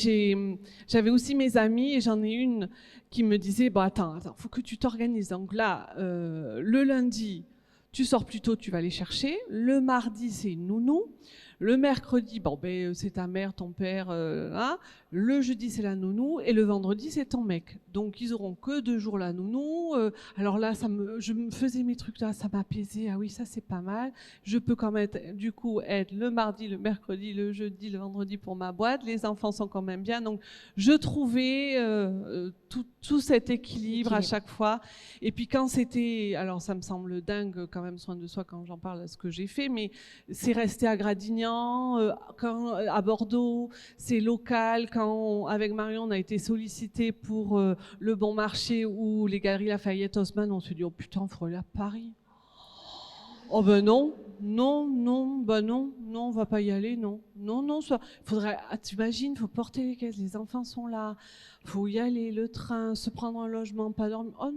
j'avais aussi mes amis, et j'en ai une qui me disait, bon, attends, faut que tu t'organises. Donc là, le lundi, tu sors plus tôt, tu vas les chercher. Le mardi, c'est une nounou. Le mercredi, bon, ben, c'est ta mère, ton père. Hein. Le jeudi, c'est la nounou. Et le vendredi, c'est ton mec. Donc, ils auront que 2 jours la nounou. Alors là, je me faisais mes trucs là, ça m'apaisait. Ah oui, ça, c'est pas mal. Je peux quand même, du coup, être le mardi, le mercredi, le jeudi, le vendredi pour ma boîte. Les enfants sont quand même bien. Donc, je trouvais tout cet équilibre à chaque fois. Et puis, quand c'était... Alors, ça me semble dingue, quand même, soin de soi, quand j'en parle à ce que j'ai fait. Mais c'est resté à Gradignan. À Bordeaux, c'est local. Quand avec Marion, on a été sollicité pour le Bon Marché ou les Galeries Lafayette Haussmann, on se dit oh putain, il faut aller à Paris. Oh ben non, on va pas y aller, non, ça faudrait. Ah, t'imagines, faut porter les caisses, les enfants sont là, faut y aller, le train, se prendre un logement, pas dormir. Oh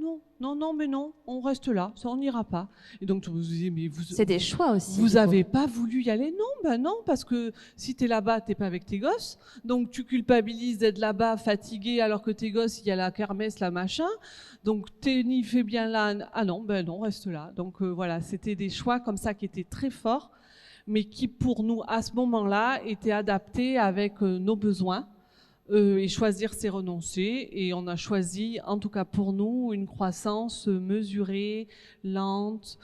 mais non, on reste là, ça on n'ira pas. Et donc vous vous dites mais c'est des choix aussi. Vous avez pas voulu y aller? Non, parce que si t'es là-bas, t'es pas avec tes gosses, donc tu culpabilises d'être là-bas fatigué alors que tes gosses, il y a la kermesse, la machin. Donc t'y fais bien là. Ah non, reste là. Donc voilà, c'était des choix comme ça qui étaient très forts, mais qui pour nous à ce moment-là étaient adaptés avec nos besoins. Et choisir, c'est renoncer. Et on a choisi, en tout cas pour nous, une croissance mesurée, lente,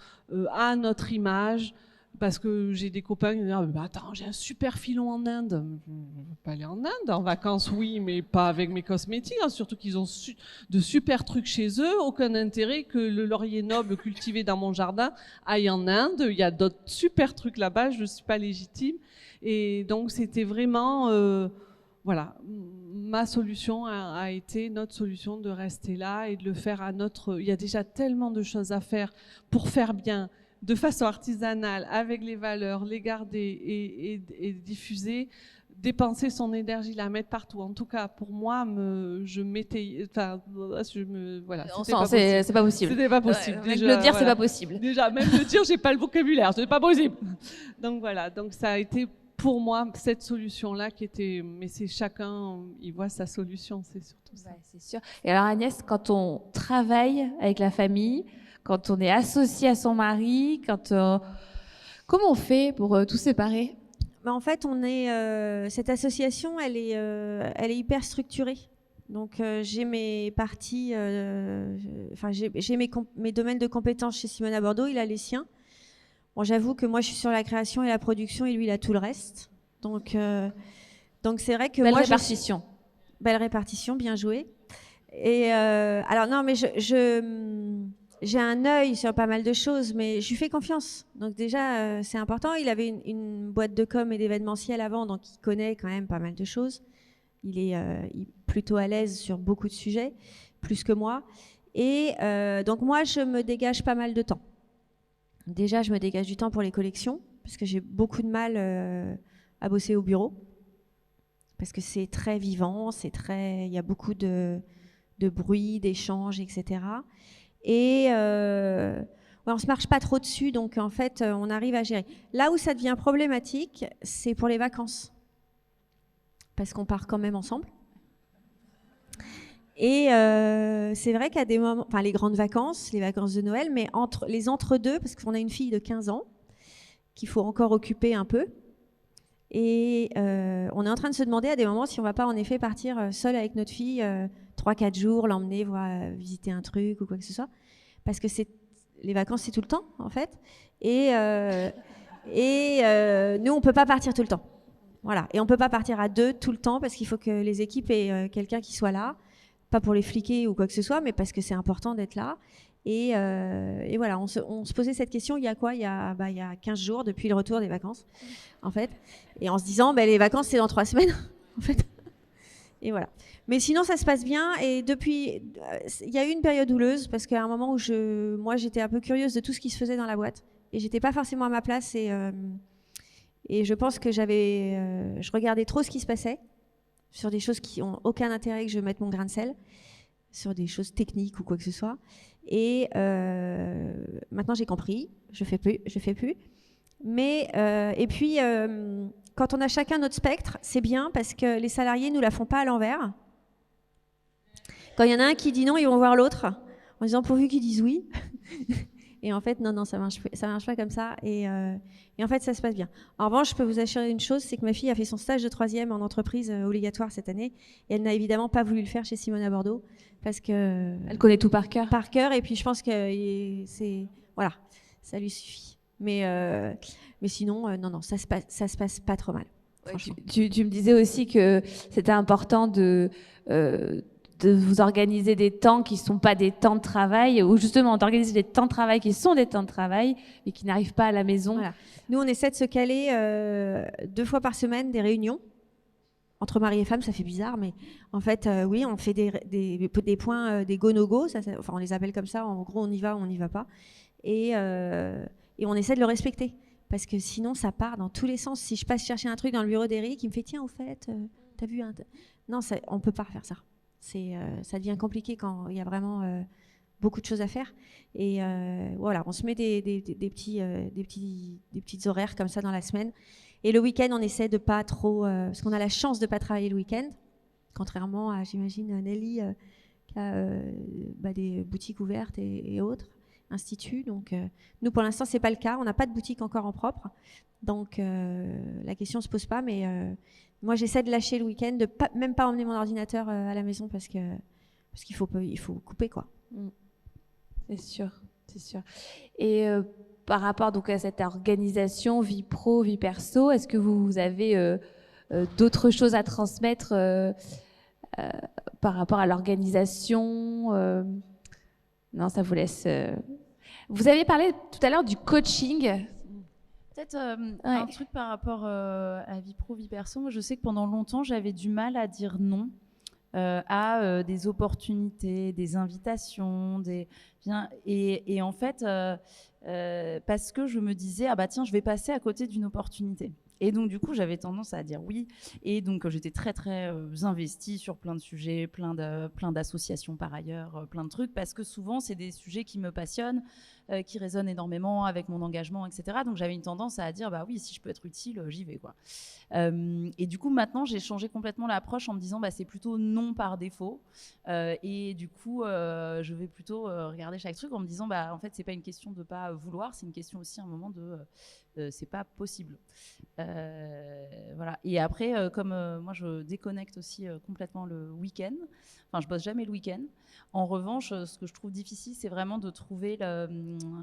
à notre image. Parce que j'ai des copains qui me disent bah, attends, j'ai un super filon en Inde. Je ne veux pas aller en Inde. En vacances, oui, mais pas avec mes cosmétiques. Hein. Surtout qu'ils ont de super trucs chez eux. Aucun intérêt que le laurier noble cultivé dans mon jardin aille en Inde. Il y a d'autres super trucs là-bas. Je ne suis pas légitime. Et donc, c'était vraiment... voilà, ma solution a été notre solution de rester là et de le faire à notre... Il y a déjà tellement de choses à faire pour faire bien, de façon artisanale, avec les valeurs, les garder et diffuser, dépenser son énergie, la mettre partout. En tout cas, pour moi, je mettais... Enfin, voilà, c'est pas possible. C'était pas possible. Déjà, le dire, voilà. C'est pas possible. Déjà, même le dire, j'ai pas le vocabulaire, c'est pas possible. Donc voilà, donc ça a été... Pour moi, cette solution-là qui était... Mais c'est chacun, il voit sa solution, c'est surtout ça. Ouais, c'est sûr. Et alors Agnès, quand on travaille avec la famille, quand on est associé à son mari, comment on fait pour tout séparer? En fait, cette association, elle est hyper structurée. Donc j'ai mes parties, j'ai mes domaines de compétences chez Simone Bordeaux, il a les siens. Bon, j'avoue que moi, je suis sur la création et la production et lui, il a tout le reste. Donc c'est vrai que belle moi... répartition. Belle répartition, bien joué. Et alors, non, mais j'ai un œil sur pas mal de choses, mais je lui fais confiance. Donc déjà, c'est important. Il avait une boîte de com et d'événementiel avant, donc il connaît quand même pas mal de choses. Il est plutôt à l'aise sur beaucoup de sujets, plus que moi. Et donc moi, je me dégage pas mal de temps. Déjà, je me dégage du temps pour les collections, parce que j'ai beaucoup de mal à bosser au bureau, parce que c'est très vivant, il y a beaucoup de bruit, d'échanges, etc. Et on se marche pas trop dessus, donc en fait, on arrive à gérer. Là où ça devient problématique, c'est pour les vacances, parce qu'on part quand même ensemble. Et c'est vrai qu'à des moments, enfin les grandes vacances, les vacances de Noël, mais les entre-deux, parce qu'on a une fille de 15 ans qu'il faut encore occuper un peu. Et on est en train de se demander à des moments si on va pas en effet partir seul avec notre fille 3-4 jours, l'emmener visiter un truc ou quoi que ce soit. Parce que les vacances, c'est tout le temps, en fait. Et nous, on peut pas partir tout le temps. Voilà. Et on peut pas partir à 2 tout le temps parce qu'il faut que les équipes aient quelqu'un qui soit là. Pas pour les fliquer ou quoi que ce soit, mais parce que c'est important d'être là. Et voilà, on se posait cette question il y a quoi ? Il y a 15 jours depuis le retour des vacances, en fait. Et en se disant, les vacances, c'est dans 3 semaines, en fait. Et voilà. Mais sinon, ça se passe bien. Et depuis, il y a eu une période houleuse, parce qu'à un moment où moi, j'étais un peu curieuse de tout ce qui se faisait dans la boîte. Et j'étais pas forcément à ma place. Et je pense que je regardais trop ce qui se passait, sur des choses qui n'ont aucun intérêt que je mette mon grain de sel, sur des choses techniques ou quoi que ce soit. Et maintenant, j'ai compris, je fais plus. Mais, et puis, quand on a chacun notre spectre, c'est bien parce que les salariés ne nous la font pas à l'envers. Quand il y en a un qui dit non, ils vont voir l'autre en disant pourvu qu'ils disent oui. Et en fait, non, ça marche pas comme ça. Et en fait, ça se passe bien. En revanche, je peux vous assurer une chose, c'est que ma fille a fait son stage de 3e en entreprise obligatoire cette année. Et elle n'a évidemment pas voulu le faire chez Simone à Bordeaux. Parce que... Elle connaît tout par cœur. Par cœur. Et puis, je pense que voilà, ça lui suffit. Mais sinon, non, ça se passe pas trop mal. Ouais, tu me disais aussi que c'était important de vous organiser des temps qui ne sont pas des temps de travail, ou justement d'organiser des temps de travail qui sont des temps de travail, mais qui n'arrivent pas à la maison. Voilà. Nous, on essaie de se caler 2 fois par semaine des réunions. Entre mari et femme, ça fait bizarre, mais en fait, oui, on fait des points, des go-no-go, enfin, on les appelle comme ça, en gros, on y va ou on n'y va pas. Et on essaie de le respecter, parce que sinon, ça part dans tous les sens. Si je passe chercher un truc dans le bureau d'Eric, il me fait « Tiens, au fait, t'as vu un... » Non, on ne peut pas faire ça. Ça devient compliqué quand il y a vraiment beaucoup de choses à faire. Et voilà, on se met des petits horaires comme ça dans la semaine. Et le week-end, on essaie de pas trop... parce qu'on a la chance de ne pas travailler le week-end, contrairement à, j'imagine, Nelly, qui a des boutiques ouvertes et autres, instituts. Donc, nous, pour l'instant, ce n'est pas le cas. On n'a pas de boutique encore en propre. Donc, la question ne se pose pas. Mais moi, j'essaie de lâcher le week-end, de même pas emmener mon ordinateur à la maison parce qu'il faut couper, quoi. C'est sûr. Et par rapport donc à cette organisation vie pro, vie perso, est-ce que vous avez d'autres choses à transmettre par rapport à l'organisation Non, ça vous laisse. Vous avez parlé tout à l'heure du coaching. Peut-être un truc par rapport à vie pro, vie perso. Moi, je sais que pendant longtemps, j'avais du mal à dire non à des opportunités, des invitations, et en fait, parce que je me disais, ah bah tiens, je vais passer à côté d'une opportunité. Et donc, du coup, j'avais tendance à dire oui. Et donc, j'étais très, très investie sur plein de sujets, plein d'associations par ailleurs, plein de trucs, parce que souvent, c'est des sujets qui me passionnent, qui résonnent énormément avec mon engagement, etc. Donc, j'avais une tendance à dire, bah oui, si je peux être utile, j'y vais, quoi. Et du coup, maintenant, j'ai changé complètement l'approche en me disant, bah, c'est plutôt non par défaut. Et du coup, je vais plutôt regarder chaque truc en me disant, bah, en fait, c'est pas une question de pas vouloir, c'est une question aussi à un moment de c'est pas possible. Voilà. Et après, comme moi, je déconnecte aussi complètement le week-end. Enfin, je bosse jamais le week-end. En revanche, ce que je trouve difficile, c'est vraiment de trouver,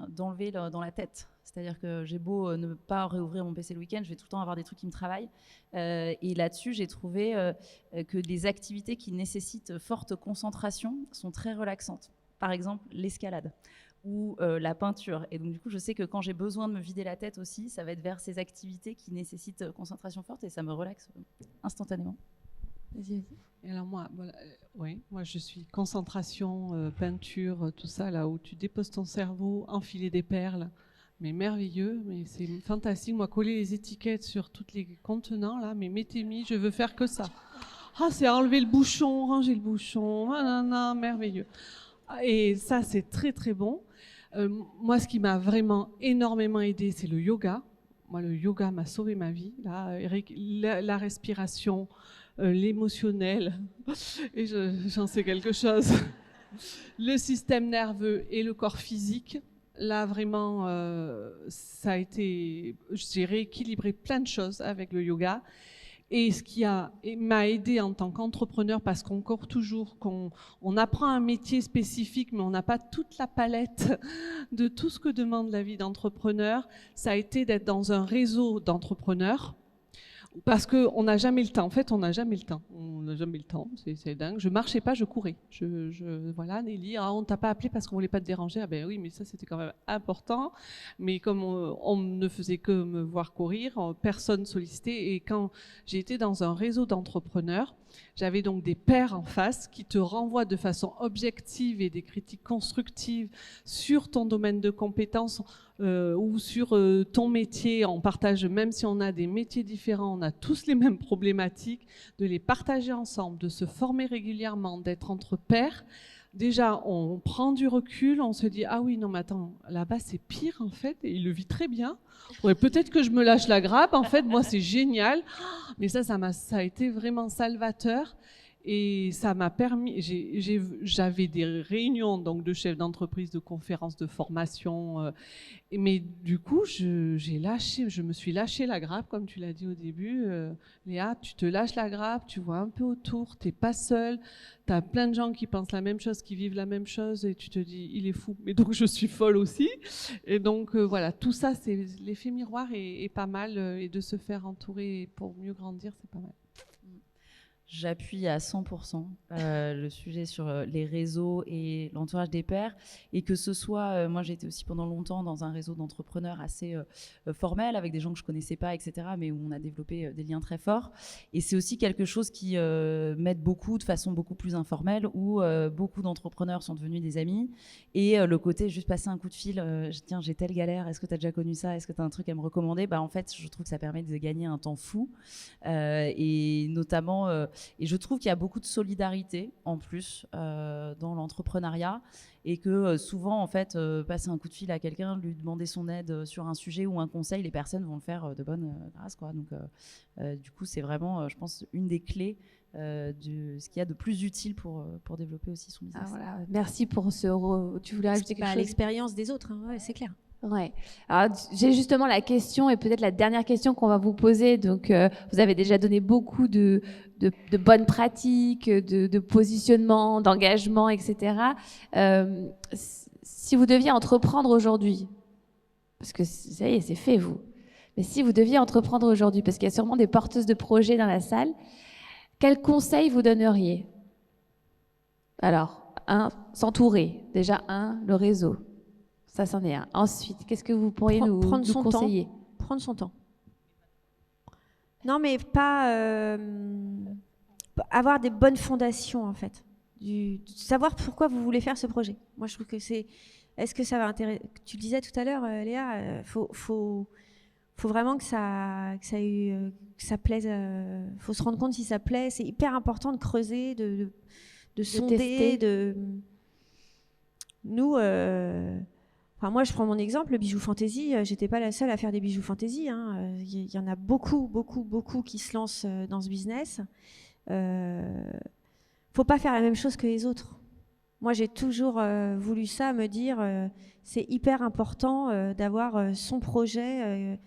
d'enlever dans la tête. C'est-à-dire que j'ai beau ne pas réouvrir mon PC le week-end, je vais tout le temps avoir des trucs qui me travaillent. Et là-dessus, j'ai trouvé que les activités qui nécessitent forte concentration sont très relaxantes. Par exemple, l'escalade ou la peinture. Et donc, du coup, je sais que quand j'ai besoin de me vider la tête aussi, ça va être vers ces activités qui nécessitent concentration forte et ça me relaxe instantanément. Vas-y. Et alors moi, voilà, moi je suis concentration, peinture, tout ça, là où tu déposes ton cerveau, enfiler des perles, mais merveilleux, mais c'est fantastique. Moi, coller les étiquettes sur tous les contenants, là, mais mettez-moi, je veux faire que ça. Ah, c'est enlever le bouchon, ranger le bouchon, nanana, merveilleux. Et ça, c'est très très bon. Moi, ce qui m'a vraiment énormément aidé, c'est le yoga. Moi, le yoga m'a sauvé ma vie. Là, la respiration, l'émotionnel, et j'en sais quelque chose. Le système nerveux et le corps physique. Là, vraiment, ça a été... J'ai rééquilibré plein de choses avec le yoga. Et ce qui m'a aidé en tant qu'entrepreneur, parce qu'encore toujours, on apprend un métier spécifique, mais on n'a pas toute la palette de tout ce que demande la vie d'entrepreneur, ça a été d'être dans un réseau d'entrepreneurs. Parce qu'on n'a jamais le temps. En fait, on n'a jamais le temps. On n'a jamais le temps. C'est dingue. Je marchais pas, je courais. Voilà, Nelly, on t'a pas appelé parce qu'on voulait pas te déranger. Ah ben oui, mais ça c'était quand même important. Mais comme on ne faisait que me voir courir, personne sollicitait. Et quand j'ai été dans un réseau d'entrepreneurs, j'avais donc des pairs en face qui te renvoient de façon objective et des critiques constructives sur ton domaine de compétences ou sur ton métier. On partage, même si on a des métiers différents, on a tous les mêmes problématiques, de les partager ensemble, de se former régulièrement, d'être entre pairs. Déjà, on prend du recul, on se dit « Ah oui, non mais attends, là-bas c'est pire en fait, et il le vit très bien. Ouais, peut-être que je me lâche la grappe, en fait, moi c'est génial. » Mais ça a été vraiment salvateur. Et ça m'a permis, j'avais des réunions donc de chefs d'entreprise, de conférences, de formation, mais du coup, je me suis lâché la grappe, comme tu l'as dit au début, Léa, tu te lâches la grappe, tu vois un peu autour, t'es pas seul, t'as plein de gens qui pensent la même chose, qui vivent la même chose, et tu te dis, il est fou, mais donc je suis folle aussi. Et donc voilà, tout ça, c'est l'effet miroir est pas mal, et de se faire entourer pour mieux grandir, c'est pas mal. J'appuie à 100% le sujet sur les réseaux et l'entourage des pairs. Et que ce soit, moi j'ai été aussi pendant longtemps dans un réseau d'entrepreneurs assez formel, avec des gens que je ne connaissais pas, etc., mais où on a développé des liens très forts. Et c'est aussi quelque chose qui m'aide beaucoup, de façon beaucoup plus informelle, où beaucoup d'entrepreneurs sont devenus des amis. Et le côté juste passer un coup de fil, tiens, j'ai telle galère, est-ce que tu as déjà connu ça, est-ce que tu as un truc à me recommander, en fait, je trouve que ça permet de gagner un temps fou. Et notamment... Et je trouve qu'il y a beaucoup de solidarité en plus dans l'entrepreneuriat et que souvent, en fait, passer un coup de fil à quelqu'un, lui demander son aide sur un sujet ou un conseil, les personnes vont le faire de bonne grâce, quoi. Donc, du coup, c'est vraiment, je pense, une des clés de ce qu'il y a de plus utile pour développer aussi son business. Ah, voilà. Merci pour ce... Tu voulais rajouter quelque chose ? L'expérience des autres, hein. Ouais, c'est clair. Ouais. Alors, j'ai justement la question et peut-être la dernière question qu'on va vous poser. Donc, vous avez déjà donné beaucoup de bonnes pratiques, de positionnement, d'engagement, etc. Si vous deviez entreprendre aujourd'hui, parce que ça y est, c'est fait, vous. Mais si vous deviez entreprendre aujourd'hui, parce qu'il y a sûrement des porteuses de projets dans la salle, quels conseils vous donneriez ? Alors, s'entourer. Déjà, le réseau. Ça, c'en est un. Ensuite, qu'est-ce que vous pourriez nous conseiller ? Prendre son temps. Non, mais pas avoir des bonnes fondations, en fait. Savoir pourquoi vous voulez faire ce projet. Moi, je trouve que c'est... Est-ce que ça va intéresser... Tu le disais tout à l'heure, Léa, faut vraiment que ça plaise. Faut se rendre compte si ça plaît. C'est hyper important de creuser, de sonder, tester. Nous... Enfin, moi, je prends mon exemple, le bijou fantaisie. J'étais pas la seule à faire des bijoux fantaisie. Il y en a beaucoup qui se lancent dans ce business. Faut pas faire la même chose que les autres. Moi, j'ai toujours voulu ça, me dire c'est hyper important d'avoir son projet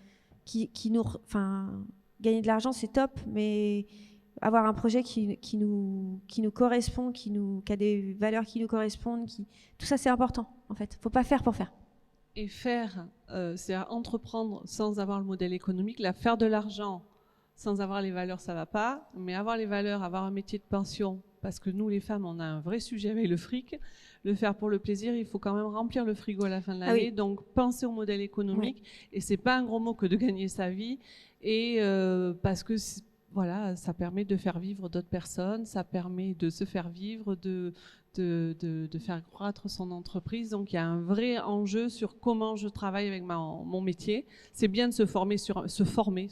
qui nous... Enfin, gagner de l'argent, c'est top, mais avoir un projet qui nous correspond, qui a des valeurs qui nous correspondent, tout ça, c'est important, en fait. Faut pas faire pour faire. Et faire, c'est à entreprendre sans avoir le modèle économique. Là, faire de l'argent sans avoir les valeurs, ça va pas. Mais avoir les valeurs, avoir un métier de pension, parce que nous, les femmes, on a un vrai sujet avec le fric. Le faire pour le plaisir, il faut quand même remplir le frigo à la fin de l'année. Oui. Donc, penser au modèle économique. Oui. Et c'est pas un gros mot que de gagner sa vie. Et parce que voilà, ça permet de faire vivre d'autres personnes, ça permet de se faire vivre, de faire croître son entreprise. Donc il y a un vrai enjeu sur comment je travaille avec mon métier. C'est bien de se former, se former.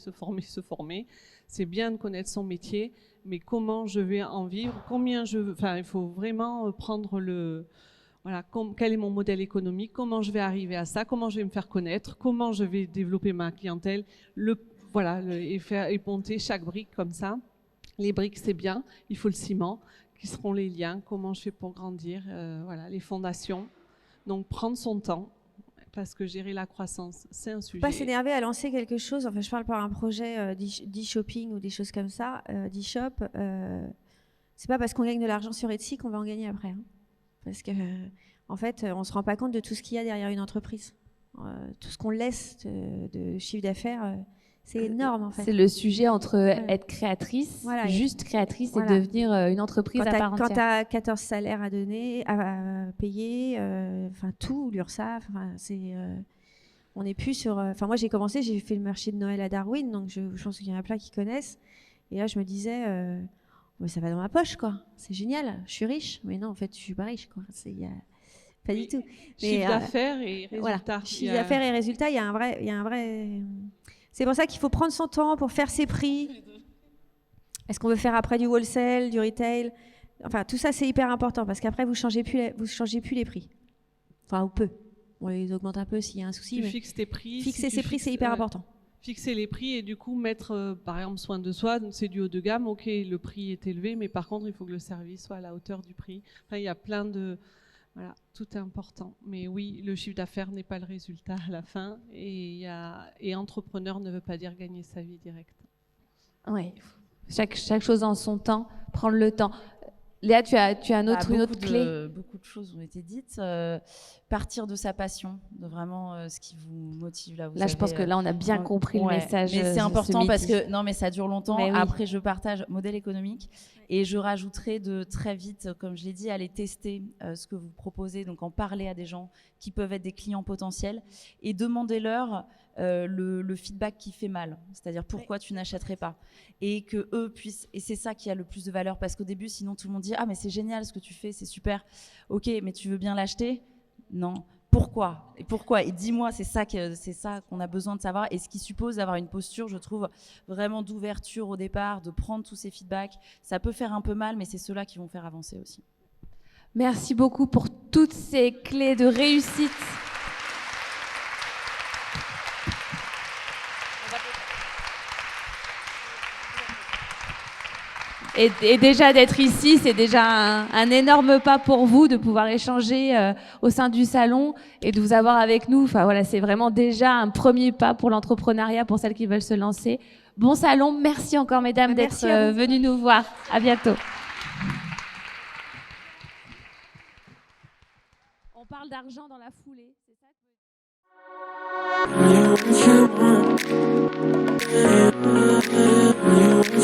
C'est bien de connaître son métier, mais comment je vais en vivre, il faut vraiment prendre Voilà, quel est mon modèle économique, comment je vais arriver à ça, comment je vais me faire connaître, comment je vais développer ma clientèle, et monter chaque brique comme ça. Les briques, c'est bien, il faut le ciment, qui seront les liens, comment je fais pour grandir, voilà, les fondations. Donc prendre son temps, parce que gérer la croissance, c'est un sujet. Pas s'énerver à lancer quelque chose. Enfin, je parle par un projet d'e-shopping ou des choses comme ça, d'e-shop. C'est pas parce qu'on gagne de l'argent sur Etsy qu'on va en gagner après. Hein. Parce que, en fait, on se rend pas compte de tout ce qu'il y a derrière une entreprise. Tout ce qu'on laisse de chiffre d'affaires, c'est énorme en fait. C'est le sujet entre être créatrice, juste créatrice, et devenir une entreprise à part entière. Quand tu as 14 salaires à donner, à payer, enfin tout, l'URSSAF, on n'est plus sur... Enfin moi j'ai commencé, j'ai fait le marché de Noël à Darwin, donc je pense qu'il y en a plein qui connaissent. Et là je me disais, ça va dans ma poche quoi, c'est génial, je suis riche. Mais non en fait je suis pas riche quoi, pas du tout. Chiffre d'affaires et résultats. Voilà. Chiffre d'affaires et résultats, il y a un vrai... C'est pour ça qu'il faut prendre son temps pour faire ses prix. Est-ce qu'on veut faire après du wholesale, du retail? Enfin, tout ça, c'est hyper important parce qu'après, vous changez plus les prix. Enfin, ou peu. On les augmente un peu s'il y a un souci. Tu fixes tes prix. Fixer ses prix, c'est hyper important. Fixer les prix et du coup mettre, par exemple, soin de soi, c'est du haut de gamme. Ok, le prix est élevé, mais par contre, il faut que le service soit à la hauteur du prix. Enfin, il y a plein de... Voilà, tout est important. Mais oui, le chiffre d'affaires n'est pas le résultat à la fin. Et entrepreneur ne veut pas dire gagner sa vie direct. Oui, chaque chose en son temps, prendre le temps. Léa, tu as une autre clé. Beaucoup de choses ont été dites. Partir de sa passion, de vraiment ce qui vous motive. Là, je pense que là, on a bien compris le message. Mais c'est important parce que non, mais ça dure longtemps. Oui. Après, je partage modèle économique et je rajouterai de très vite, comme je l'ai dit, aller tester ce que vous proposez, donc en parler à des gens qui peuvent être des clients potentiels et demandez-leur le feedback qui fait mal, c'est-à-dire pourquoi tu n'achèterais pas, et que eux puissent, et c'est ça qui a le plus de valeur, parce qu'au début sinon tout le monde dit ah mais c'est génial ce que tu fais, c'est super, ok mais tu veux bien l'acheter? Non. Pourquoi? Et dis-moi, c'est ça qu'on a besoin de savoir, et ce qui suppose d'avoir une posture, je trouve, vraiment d'ouverture au départ, de prendre tous ces feedbacks. Ça peut faire un peu mal, mais c'est ceux-là qui vont faire avancer aussi. Merci beaucoup pour toutes ces clés de réussite. Et déjà d'être ici, c'est déjà un énorme pas pour vous de pouvoir échanger au sein du salon et de vous avoir avec nous. Enfin voilà, c'est vraiment déjà un premier pas pour l'entrepreneuriat, pour celles qui veulent se lancer. Bon salon, merci encore mesdames d'être venues nous voir. À bientôt. On parle d'argent dans la foulée, c'est ça que...